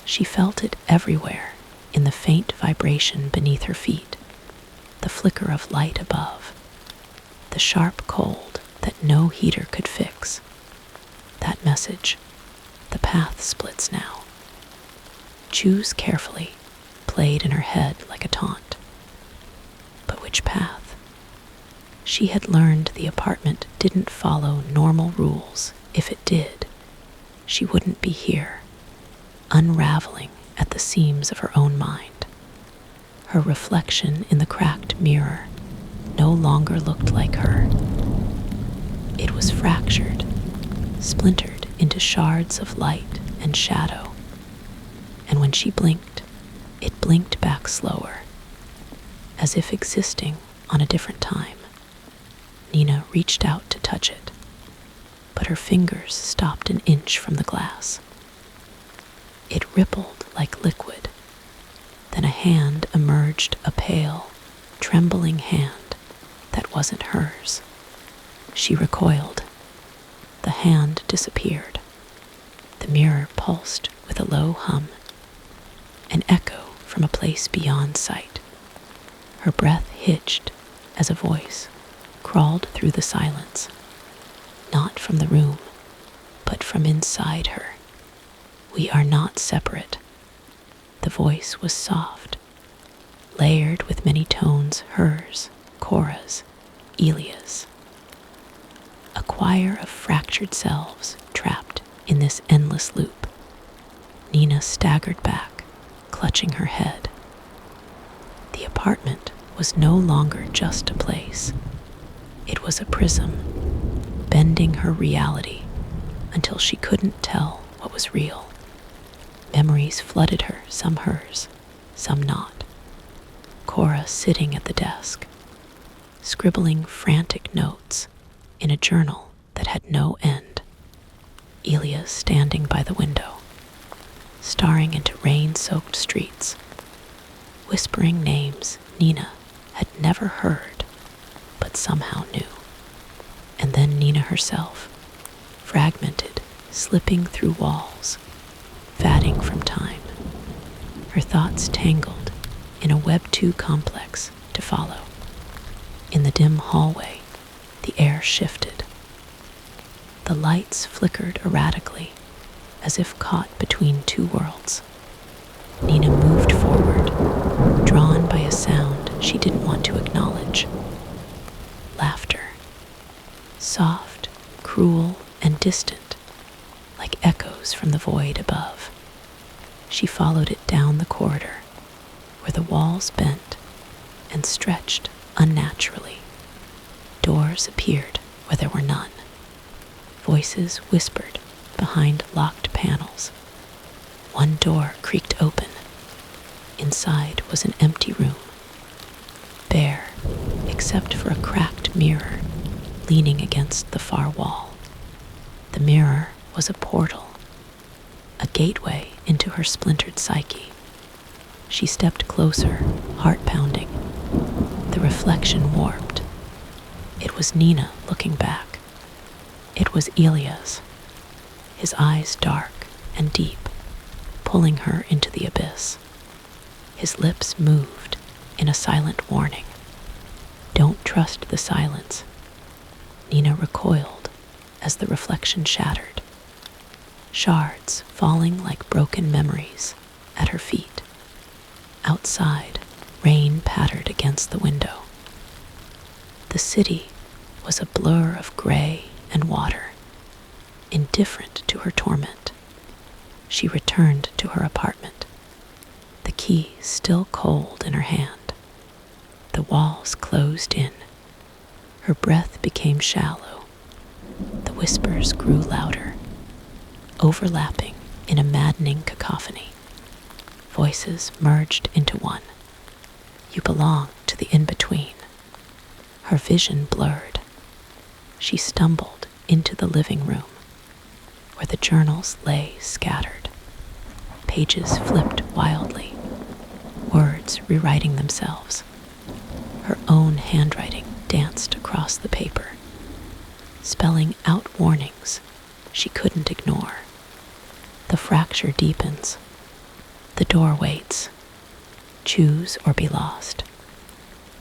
She felt it everywhere, in the faint vibration beneath her feet, the flicker of light above, the sharp cold that no heater could fix. That message, the path splits now. Choose carefully, played in her head like a taunt. But which path? She had learned the apartment didn't follow normal rules. If it did, she wouldn't be here, unraveling at the seams of her own mind. Her reflection in the cracked mirror no longer looked like her. It was fractured, splintered into shards of light and shadow. And when she blinked, it blinked back slower, as if existing on a different time. Nina reached out to touch it, but her fingers stopped an inch from the glass. It rippled like liquid. Then a hand emerged, a pale, trembling hand that wasn't hers. She recoiled. The hand disappeared. The mirror pulsed with a low hum, an echo from a place beyond sight. Her breath hitched as a voice crawled through the silence, not from the room, but from inside her. We are not separate. The voice was soft, layered with many tones, hers, Cora's, Elias. A choir of fractured selves trapped in this endless loop. Nina staggered back, clutching her head. The apartment was no longer just a place. It was a prism, bending her reality until she couldn't tell what was real. Memories flooded her, some hers, some not. Cora sitting at the desk, scribbling frantic notes in a journal that had no end. Elias standing by the window, staring into rain-soaked streets, whispering names Nina had never heard, but somehow knew. And then Nina herself, fragmented, slipping through walls, fatting from time. Her thoughts tangled in a Web 2 complex to follow. In the dim hallway, the air shifted. The lights flickered erratically, as if caught between two worlds. Nina moved forward, drawn by a sound she didn't want to acknowledge. Laughter. Soft, cruel and distant, like echoes from the void above. She followed it down the corridor, where the walls bent and stretched unnaturally. Doors appeared where there were none. Voices whispered behind locked panels. One door creaked open. Inside was an empty room, bare except for a cracked mirror leaning against the far wall. The mirror was a portal, a gateway into her splintered psyche. She stepped closer, heart pounding. The reflection warped. It was Nina looking back. It was Elias, his eyes dark and deep, pulling her into the abyss. His lips moved in a silent warning. Don't trust the silence. Nina recoiled as the reflection shattered, shards falling like broken memories at her feet. Outside, rain pattered against the window. The city was a blur of gray and water, indifferent to her torment. She returned to her apartment, the key still cold in her hand. The walls closed in. Her breath became shallow. The whispers grew louder, overlapping in a maddening cacophony. Voices merged into one. You belong to the in-between. Her vision blurred. She stumbled into the living room, where the journals lay scattered. Pages flipped wildly, words rewriting themselves. Her own handwriting danced across the paper, spelling out warnings she couldn't ignore. The fracture deepens. The door waits. Choose or be lost.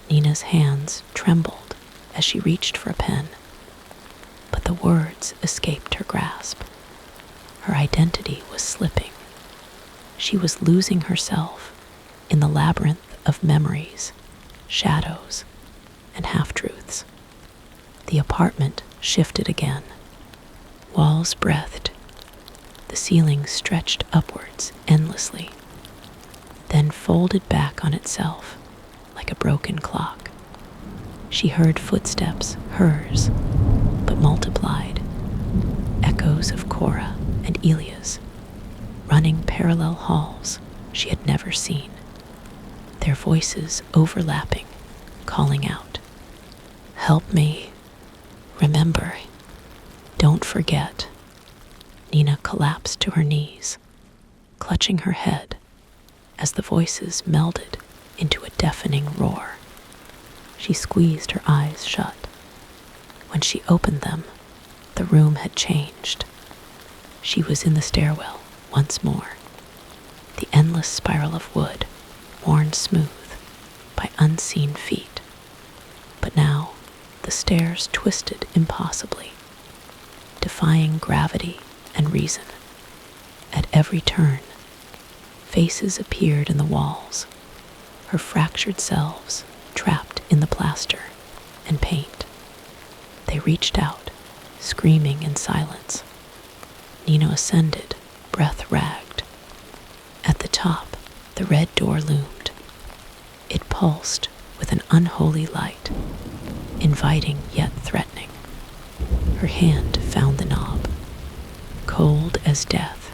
Nina's hands trembled as she reached for a pen, but the words escaped her grasp. Her identity was slipping. She was losing herself in the labyrinth of memories, shadows, and half-truths. The apartment shifted again. Walls breathed. The ceiling stretched upwards endlessly, then folded back on itself like a broken clock. She heard footsteps, hers, but multiplied. Echoes of Cora and Elias, running parallel halls she had never seen. Their voices overlapping, calling out, "Help me. Remember. Don't forget." Nina collapsed to her knees, clutching her head as the voices melded into a deafening roar. She squeezed her eyes shut. When she opened them, the room had changed. She was in the stairwell once more, the endless spiral of wood worn smooth by unseen feet. But now the stairs twisted impossibly, defying gravity and reason. At every turn, faces appeared in the walls, her fractured selves trapped in the plaster and paint. They reached out, screaming in silence. Nina ascended, breath ragged. At the top, the red door loomed. It pulsed with an unholy light, inviting yet threatening. Her hand found the knob. Cold as death,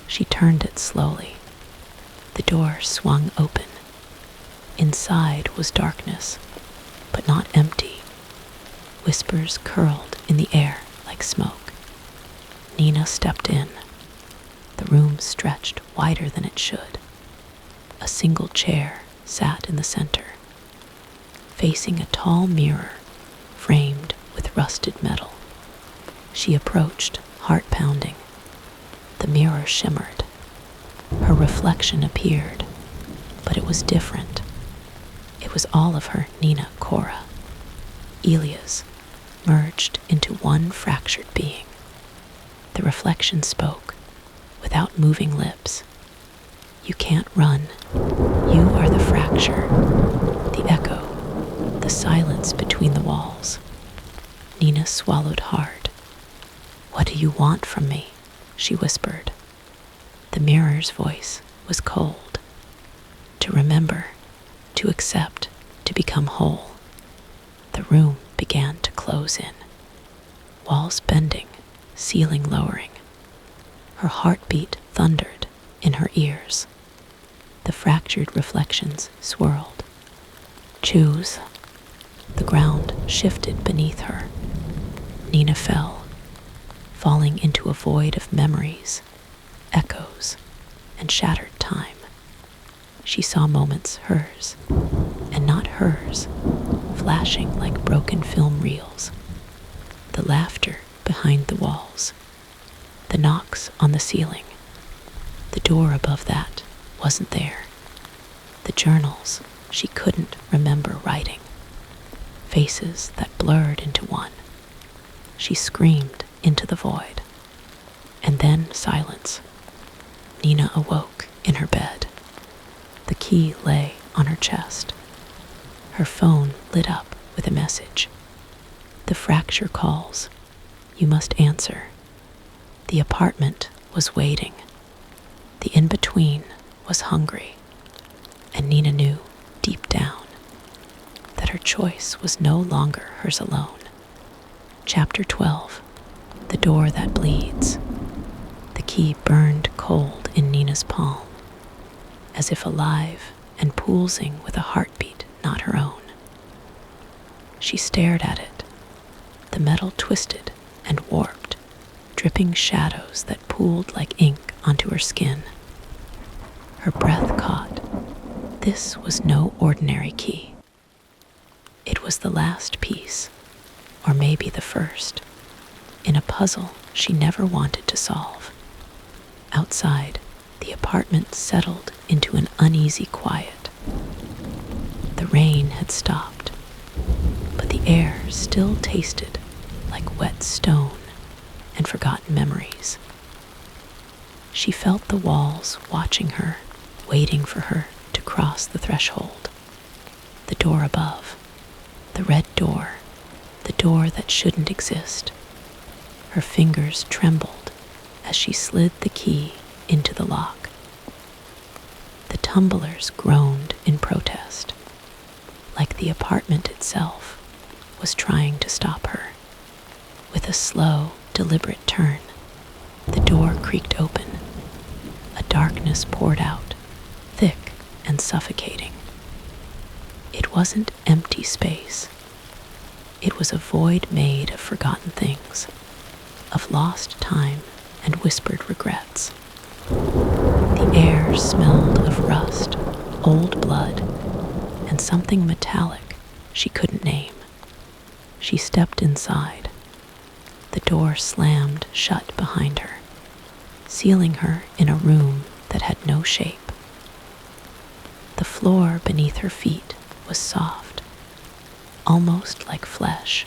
she turned it slowly. The door swung open. Inside was darkness, but not empty. Whispers curled in the air like smoke. Nina stepped in. The room stretched wider than it should. A single chair sat in the center, facing a tall mirror framed with rusted metal. She approached, heart pounding. The mirror shimmered. Her reflection appeared, but it was different. It was all of her, Nina Cora. Elias merged into one fractured being. The reflection spoke, without moving lips. You can't run. You are the fracture, the echo, the silence between the walls. Nina swallowed hard. do you want from me?" she whispered. The mirror's voice was cold. To remember, to accept, to become whole. The room began to close in, walls bending, ceiling lowering. Her heartbeat thundered in her ears. The fractured reflections swirled. Choose. The ground shifted beneath her. Nina fell, falling into a void of memories, echoes, and shattered time. She saw moments hers, and not hers, flashing like broken film reels. The laughter behind the walls, the knocks on the ceiling. The door above that wasn't there. The journals she couldn't remember writing. Faces that blurred into one. She screamed into the void. And then silence. Nina awoke in her bed. The key lay on her chest. Her phone lit up with a message. The fracture calls. You must answer. The apartment was waiting. The in-between was hungry. And Nina knew, deep down, that her choice was no longer hers alone. Chapter 12. The Door That Bleeds. The key burned cold in Nina's palm, as if alive and pulsing with a heartbeat not her own. She stared at it. The metal twisted and warped, dripping shadows that pooled like ink onto her skin. Her breath caught. This was no ordinary key. It was the last piece, or maybe the first, in a puzzle she never wanted to solve. Outside, the apartment settled into an uneasy quiet. The rain had stopped, but the air still tasted like wet stone and forgotten memories. She felt the walls watching her, waiting for her to cross the threshold. The door above, the red door, the door that shouldn't exist. Her fingers trembled as she slid the key into the lock. The tumblers groaned in protest, like the apartment itself was trying to stop her. With a slow, deliberate turn, the door creaked open. A darkness poured out, thick and suffocating. It wasn't empty space. It was a void made of forgotten things, of lost time and whispered regrets. The air smelled of rust, old blood, and something metallic she couldn't name. She stepped inside. The door slammed shut behind her, sealing her in a room that had no shape. The floor beneath her feet was soft, almost like flesh,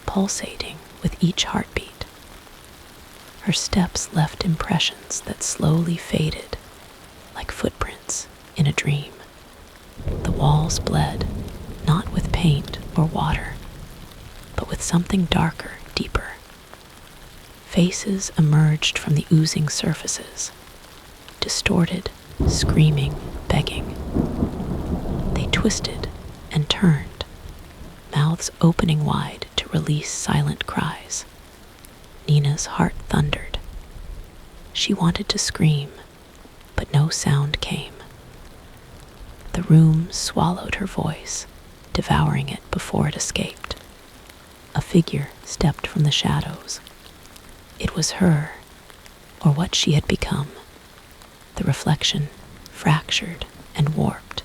pulsating with each heartbeat. Her steps left impressions that slowly faded, like footprints in a dream. The walls bled, not with paint or water, but with something darker, deeper. Faces emerged from the oozing surfaces, distorted, screaming, begging. They twisted and turned, mouths opening wide to release silent cries. Nina's heart thundered. She wanted to scream, but no sound came. The room swallowed her voice, devouring it before it escaped. A figure stepped from the shadows. It was her, or what she had become. The reflection, fractured and warped.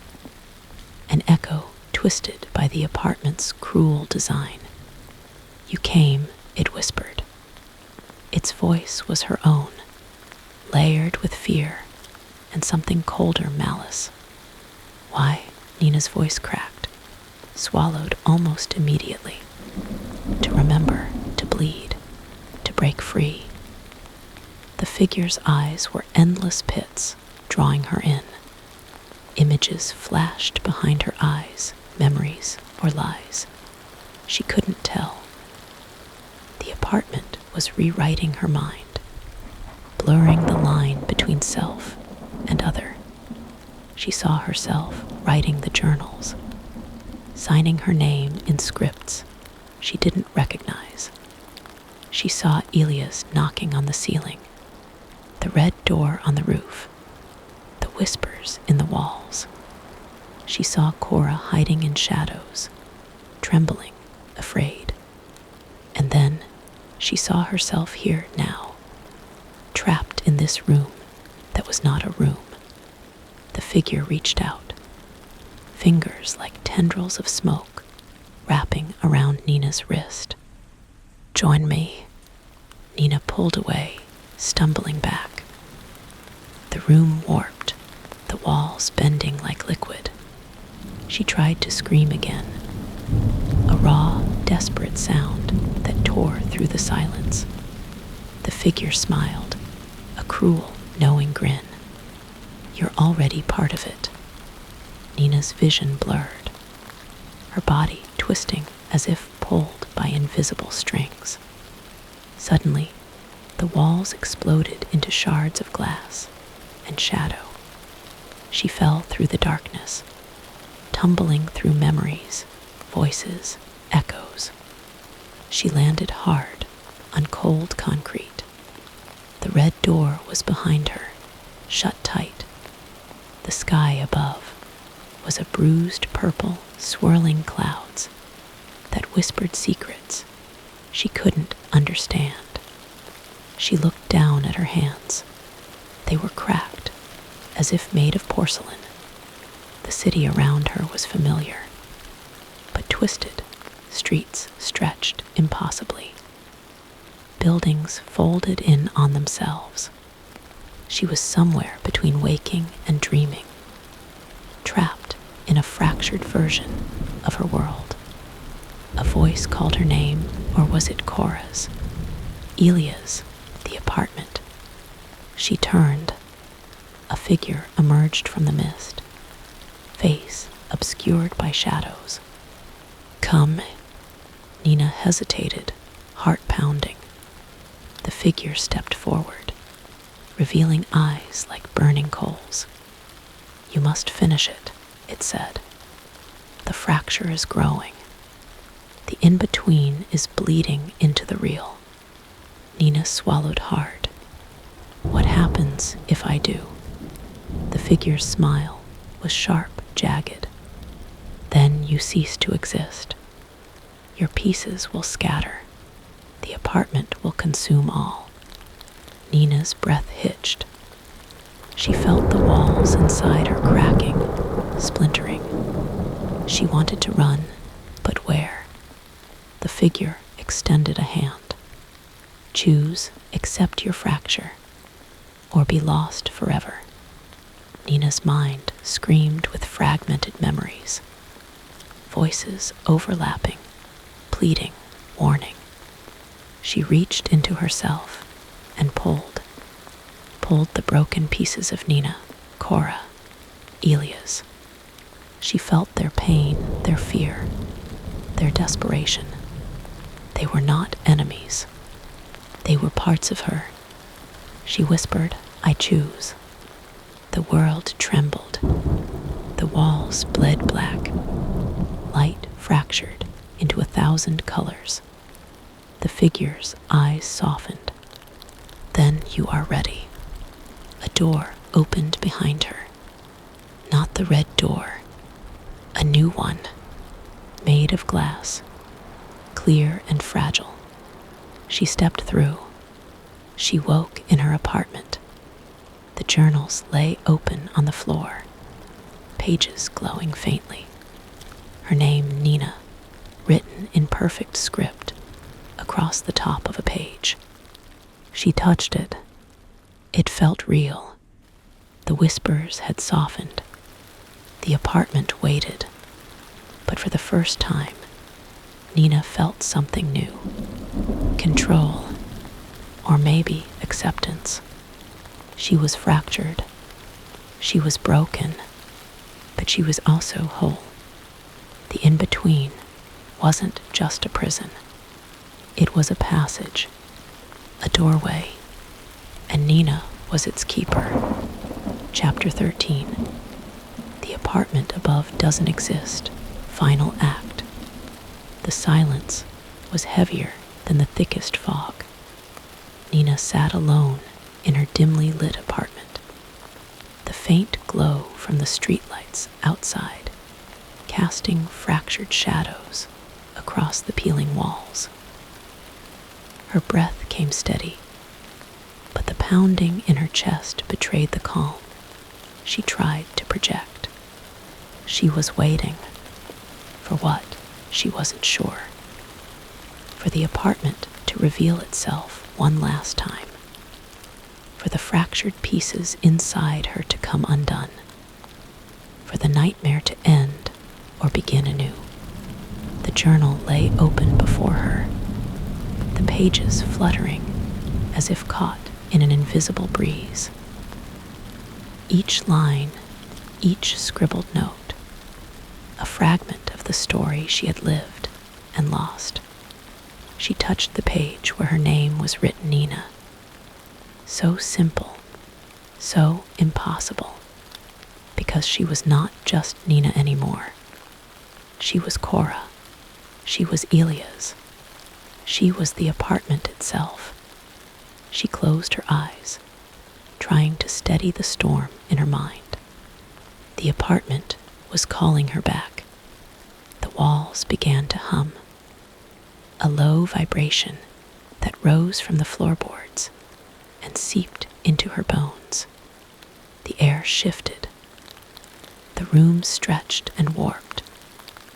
An echo twisted by the apartment's cruel design. You came, it whispered. Its voice was her own, layered with fear and something colder malice. Why? Nina's voice cracked, swallowed almost immediately. To remember, to bleed, to break free. The figure's eyes were endless pits, drawing her in. Images flashed behind her eyes, memories or lies. She couldn't tell. The apartment was rewriting her mind, blurring the line between self and other. She saw herself writing the journals, signing her name in scripts she didn't recognize. She saw Elias knocking on the ceiling, the red door on the roof, the whispers in the walls. She saw Cora hiding in shadows, trembling, afraid. And then she saw herself here now, trapped in this room that was not a room. The figure reached out, fingers like tendrils of smoke wrapping around Nina's wrist. "Join me." Nina pulled away, stumbling back. The room warped, the walls bending like liquid. She tried to scream again, a raw, desperate sound that tore through the silence. The figure smiled, a cruel, knowing grin. "You're already part of it." Nina's vision blurred, her body twisting as if pulled by invisible strings. Suddenly, the walls exploded into shards of glass and shadow. She fell through the darkness, tumbling through memories, voices, echoes. She landed hard on cold concrete. The red door was behind her, shut tight. The sky above was a bruised purple, swirling clouds that whispered secrets she couldn't understand. She looked down at her hands. They were cracked, as if made of porcelain. The city around her was familiar, but twisted. Streets stretched impossibly. Buildings folded in on themselves. She was somewhere between waking and dreaming, trapped in a fractured version of her world. A voice called her name, or was it Cora's? Elia's, the apartment. She turned. A figure emerged from the mist, face obscured by shadows. "Come." Nina hesitated, heart pounding. The figure stepped forward, revealing eyes like burning coals. "You must finish it," it said. "The fracture is growing. The in-between is bleeding into the real." Nina swallowed hard. "What happens if I do?" The figure's smile was sharp, jagged. "Then you cease to exist. Your pieces will scatter. The apartment will consume all." Nina's breath hitched. She felt the walls inside her cracking, splintering. She wanted to run, but where? The figure extended a hand. "Choose, accept your fracture, or be lost forever." Nina's mind screamed with fragmented memories, voices overlapping, pleading, warning. She reached into herself and pulled the broken pieces of Nina, Cora, Elias. She felt their pain, their fear, their desperation. They were not enemies. They were parts of her. She whispered, "I choose." The world trembled. The walls bled black. Light fractured into 1,000 colors. The figure's eyes softened. "Then you are ready." A door opened behind her. Not the red door. A new one, made of glass, clear and fragile. She stepped through. She woke in her apartment. The journals lay open on the floor, pages glowing faintly. Her name, Nina, written in perfect script across the top of a page. She touched it. It felt real. The whispers had softened. The apartment waited. But for the first time, Nina felt something new. Control, or maybe acceptance. She was fractured. She was broken, but she was also whole. The in-between wasn't just a prison. It was a passage, A doorway, and Nina was its keeper. Chapter 13. The apartment above doesn't exist. Final act. The silence was heavier than the thickest fog. Nina sat alone in her dimly lit apartment. The faint glow from the streetlights outside, casting fractured shadows across the peeling walls. Her breath came steady, but the pounding in her chest betrayed the calm she tried to project. She was waiting. For what? She wasn't sure. For the apartment to reveal itself one last time. For the fractured pieces inside her to come undone. For the nightmare to end or begin anew. The journal lay open before her, the pages fluttering as if caught in an invisible breeze. Each line, each scribbled note, a fragment of the story she had lived and lost. She touched the page where her name was written Nina. So simple, so impossible, because she was not just Nina anymore. She was Cora. She was Elia's. She was the apartment itself. She closed her eyes, trying to steady the storm in her mind. The apartment was calling her back. The walls began to hum. A low vibration that rose from the floorboards and seeped into her bones. The air shifted. The room stretched and warped,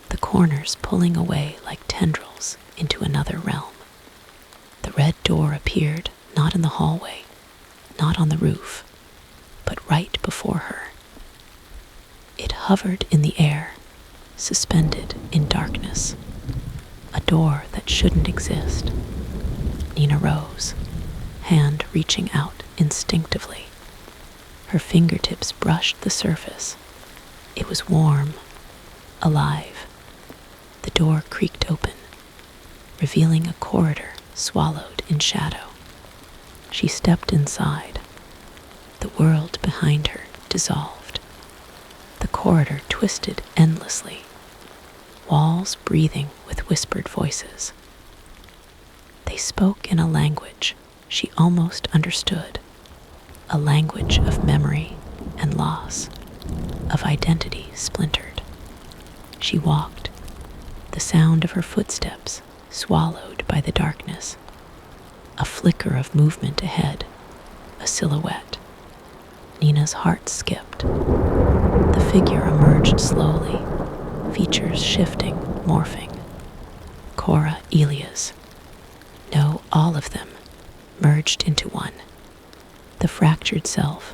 the corners pulling away like tendrils into another realm. The red door appeared not in the hallway, not on the roof, but right before her. It hovered in the air, suspended in darkness. A door that shouldn't exist. Nina rose, hand reaching out instinctively. Her fingertips brushed the surface. It was warm, alive. The door creaked open, revealing a corridor swallowed in shadow. She stepped inside. The world behind her dissolved. The corridor twisted endlessly, walls breathing with whispered voices. They spoke in a language she almost understood, a language of memory and loss, of identity splintered. She walked, the sound of her footsteps swallowed by the darkness. A flicker of movement ahead, a silhouette. Nina's heart skipped. The figure emerged slowly, features shifting, morphing. Cora Elias. No, all of them, merged into one. The fractured self.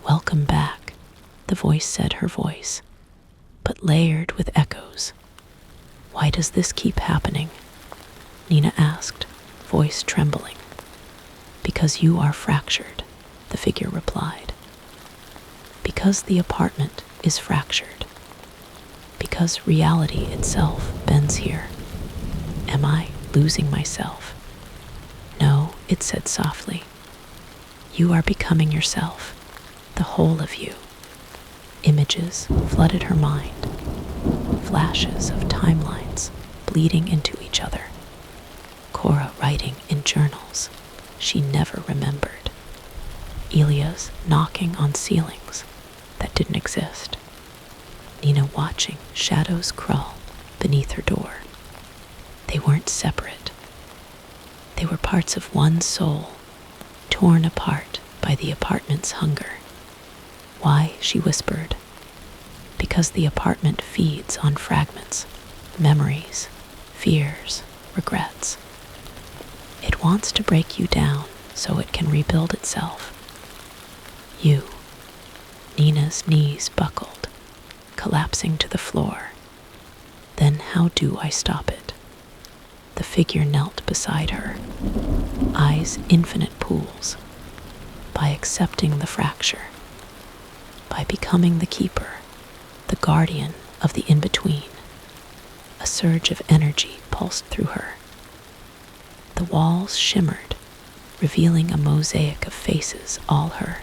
Welcome back, the voice said, her voice, but layered with echoes. Why does this keep happening? Nina asked, voice trembling. Because you are fractured, the figure replied. Because the apartment is fractured. Because reality itself bends here. Am I losing myself? No, it said softly. You are becoming yourself, the whole of you. Images flooded her mind, flashes of timelines bleeding into each other. Cora writing in journals she never remembered. Elia's knocking on ceilings that didn't exist. Nina watching shadows crawl beneath her door. They weren't separate. They were parts of one soul, torn apart by the apartment's hunger. Why, she whispered. Because the apartment feeds on fragments, memories, fears, regrets. It wants to break you down so it can rebuild itself. You. Nina's knees buckled, collapsing to the floor. Then how do I stop it? The figure knelt beside her, eyes infinite pools. By accepting the fracture, by becoming the keeper, the guardian of the in-between. A surge of energy pulsed through her. The walls shimmered, revealing a mosaic of faces, all her,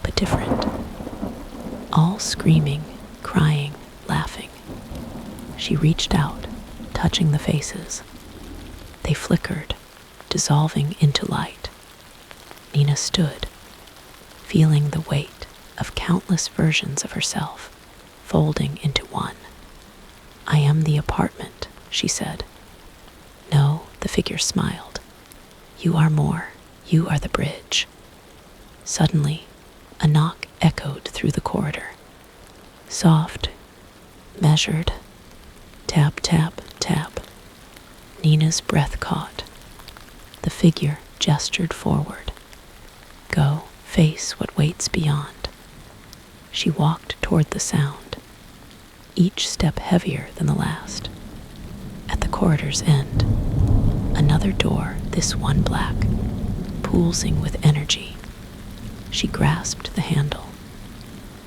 but different. All screaming, crying, laughing. She reached out, touching the faces. They flickered, dissolving into light. Nina stood, feeling the weight of countless versions of herself folding into one. "I am the apartment," she said. "No," the figure smiled. "You are more. You are the bridge." Suddenly, a knock echoed through the corridor. Soft, measured, tap, tap, tap. Nina's breath caught. The figure gestured forward. "Go, face what waits beyond." She walked toward the sound, each step heavier than the last. At the corridor's end, another door, this one black, pulsing with energy. She grasped the handle,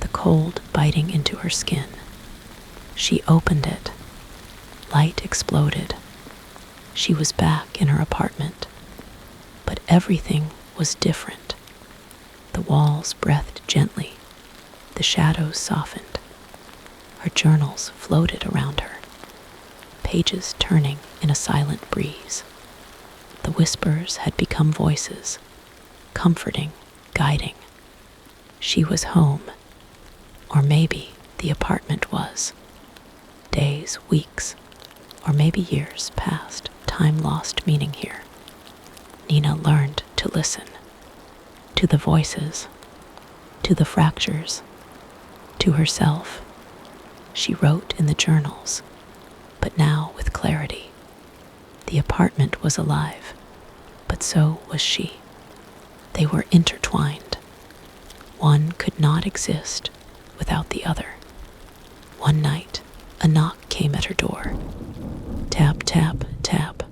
the cold biting into her skin. She opened it. Light exploded. She was back in her apartment, but everything was different. The walls breathed gently. The shadows softened. Her journals floated around her, pages turning in a silent breeze. The whispers had become voices, comforting, guiding. She was home, or maybe the apartment was. Days, weeks, or maybe years passed, time lost meaning here. Nina learned to listen, to the voices, to the fractures, to herself. She wrote in the journals, but now with clarity. The apartment was alive, but so was she. They were intertwined. One could not exist without the other. One night, a knock came at her door. Tap, tap, tap.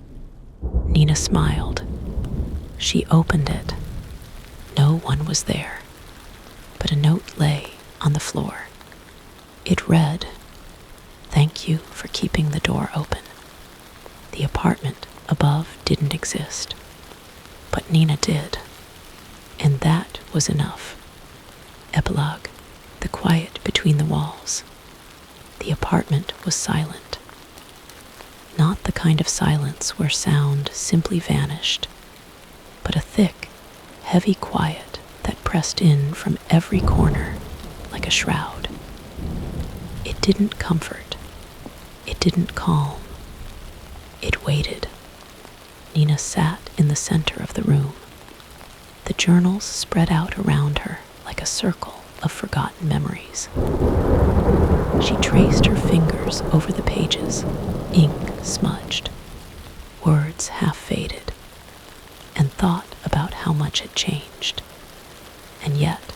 Nina smiled. She opened it. No one was there, but a note lay on the floor. It read, "Thank you for keeping the door open." The apartment above didn't exist, but Nina did, and that was enough. Epilogue, the quiet between the walls. The apartment was silent. Not the kind of silence where sound simply vanished, but a thick, heavy quiet that pressed in from every corner like a shroud. It didn't comfort. It didn't calm. It waited. Nina sat in the center of the room. The journals spread out around her like a circle of forgotten memories. She traced her fingers over the pages, ink smudged, words half faded, and thought about how much had changed, and yet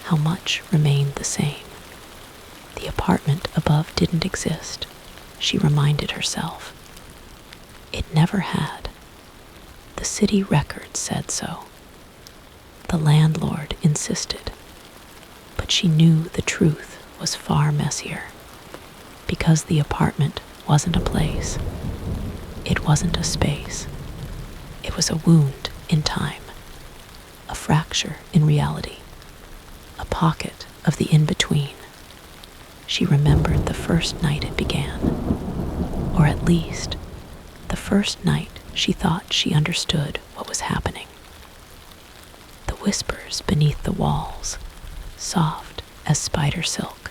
how much remained the same. The apartment above didn't exist, she reminded herself. It never had. The city record said so. The landlord insisted, but she knew the truth was far messier, because the apartment wasn't a place. It wasn't a space. It was a wound in time, a fracture in reality, a pocket of the in-between. She remembered the first night it began, or at least the first night she thought she understood what was happening. The whispers beneath the walls, soft as spider silk.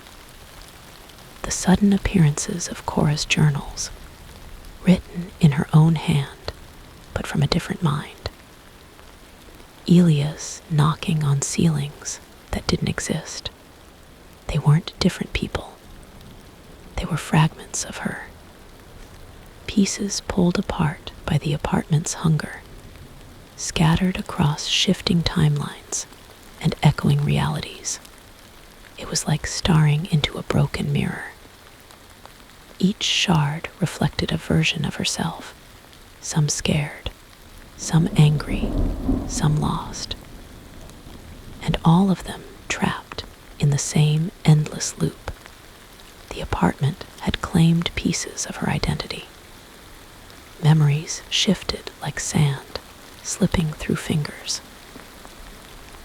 The sudden appearances of Cora's journals, written in her own hand, but from a different mind. Elia's knocking on ceilings that didn't exist. They weren't different people. They were fragments of her. Pieces pulled apart by the apartment's hunger, scattered across shifting timelines and echoing realities. It was like staring into a broken mirror. Each shard reflected a version of herself, some scared, some angry, some lost, and all of them trapped in the same endless loop. The apartment had claimed pieces of her identity. Memories shifted like sand, slipping through fingers.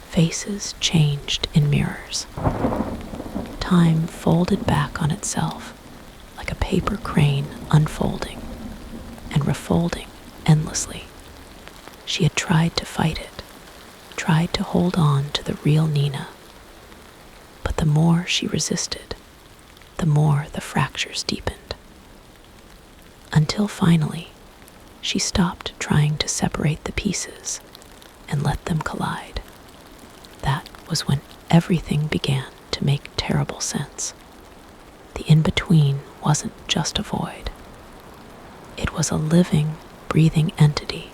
Faces changed in mirrors. Time folded back on itself like a paper crane, unfolding and refolding endlessly. She had tried to fight it, tried to hold on to the real Nina. But the more she resisted, the more the fractures deepened. Until finally, she stopped trying to separate the pieces and let them collide. That was when everything began to make terrible sense. The in-between wasn't just a void. It was a living, breathing entity,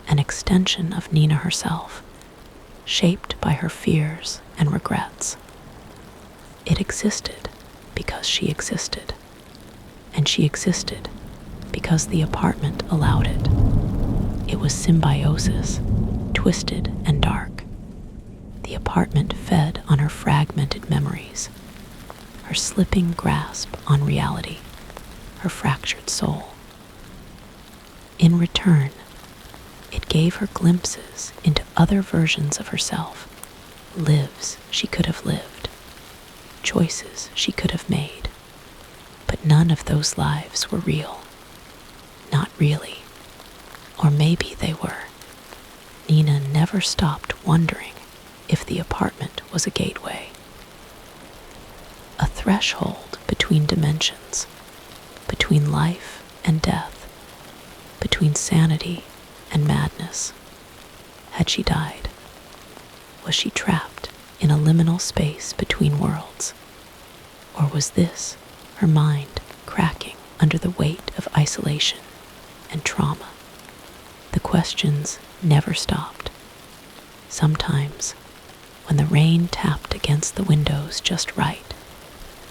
an extension of Nina herself, shaped by her fears and regrets. It existed because she existed, and she existed because the apartment allowed it. It was symbiosis, twisted and dark. The apartment fed on her fragmented memories, her slipping grasp on reality, her fractured soul. In return, it gave her glimpses into other versions of herself, lives she could have lived, choices she could have made. But none of those lives were real. Not really. Or maybe they were. Nina never stopped wondering if the apartment was a gateway. A threshold between dimensions, between life and death, between sanity and madness. Had she died? Was she trapped in a liminal space between worlds? Or was this her mind cracking under the weight of isolation and trauma? The questions never stopped. Sometimes, when the rain tapped against the windows just right,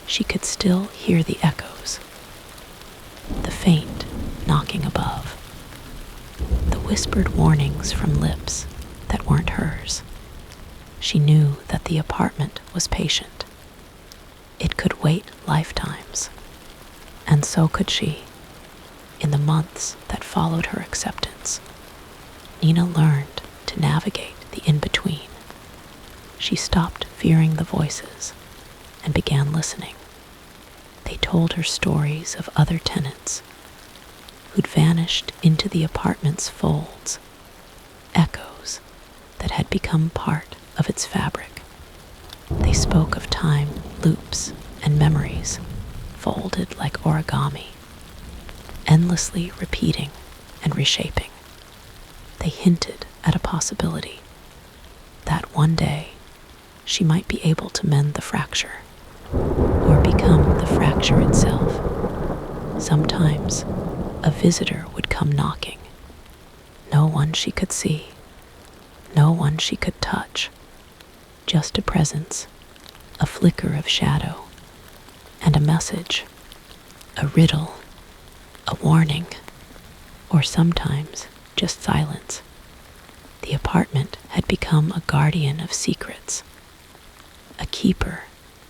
she could still hear the echoes, the faint knocking above, the whispered warnings from lips that weren't hers. She knew that the apartment was patient. It could wait lifetimes, and so could she. In the months that followed her acceptance, Nina learned to navigate the in-between. She stopped fearing the voices and began listening. They told her stories of other tenants who'd vanished into the apartment's folds, echoes that had become part of its fabric. They spoke of time loops and memories folded like origami, endlessly repeating and reshaping. They hinted at a possibility that one day she might be able to mend the fracture or become the fracture itself. Sometimes a visitor would come knocking. No one she could see, no one she could touch, just a presence, a flicker of shadow, and a message, a riddle, a warning, or sometimes just silence. The apartment had become a guardian of secrets, a keeper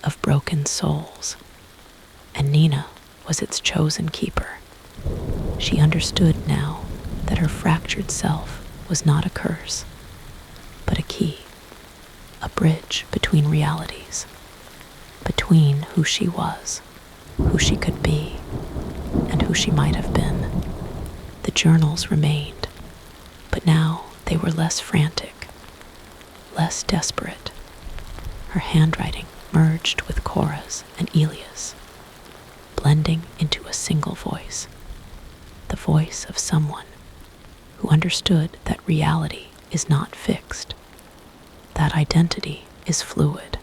of broken souls, and Nina was its chosen keeper. She understood now that her fractured self was not a curse, but a key, a bridge between realities, between who she was, who she could be, and who she might have been. The journals remained, but now they were less frantic, less desperate. Her handwriting merged with Cora's and Elia's, blending into a single voice, the voice of someone who understood that reality is not fixed, that identity is fluid,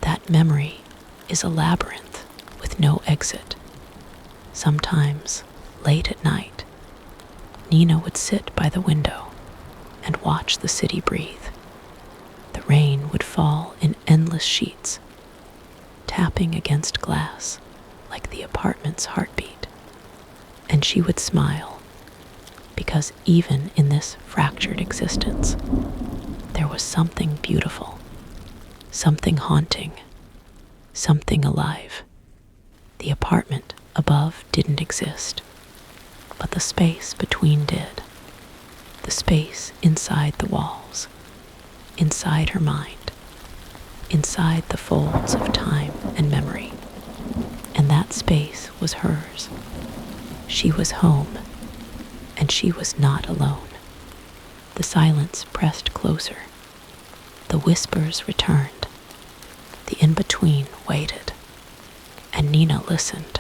that memory is a labyrinth with no exit. Sometimes, late at night, Nina would sit by the window and watch the city breathe. The rain would fall in endless sheets, tapping against glass like the apartment's heartbeat. And she would smile, because even in this fractured existence, there was something beautiful, something haunting, something alive. The apartment above didn't exist, but the space between did. the space inside the walls, inside her mind, inside the folds of time and memory. And that space was hers. She was home, and she was not alone. The silence pressed closer. The whispers returned. The in-between waited, and Nina listened.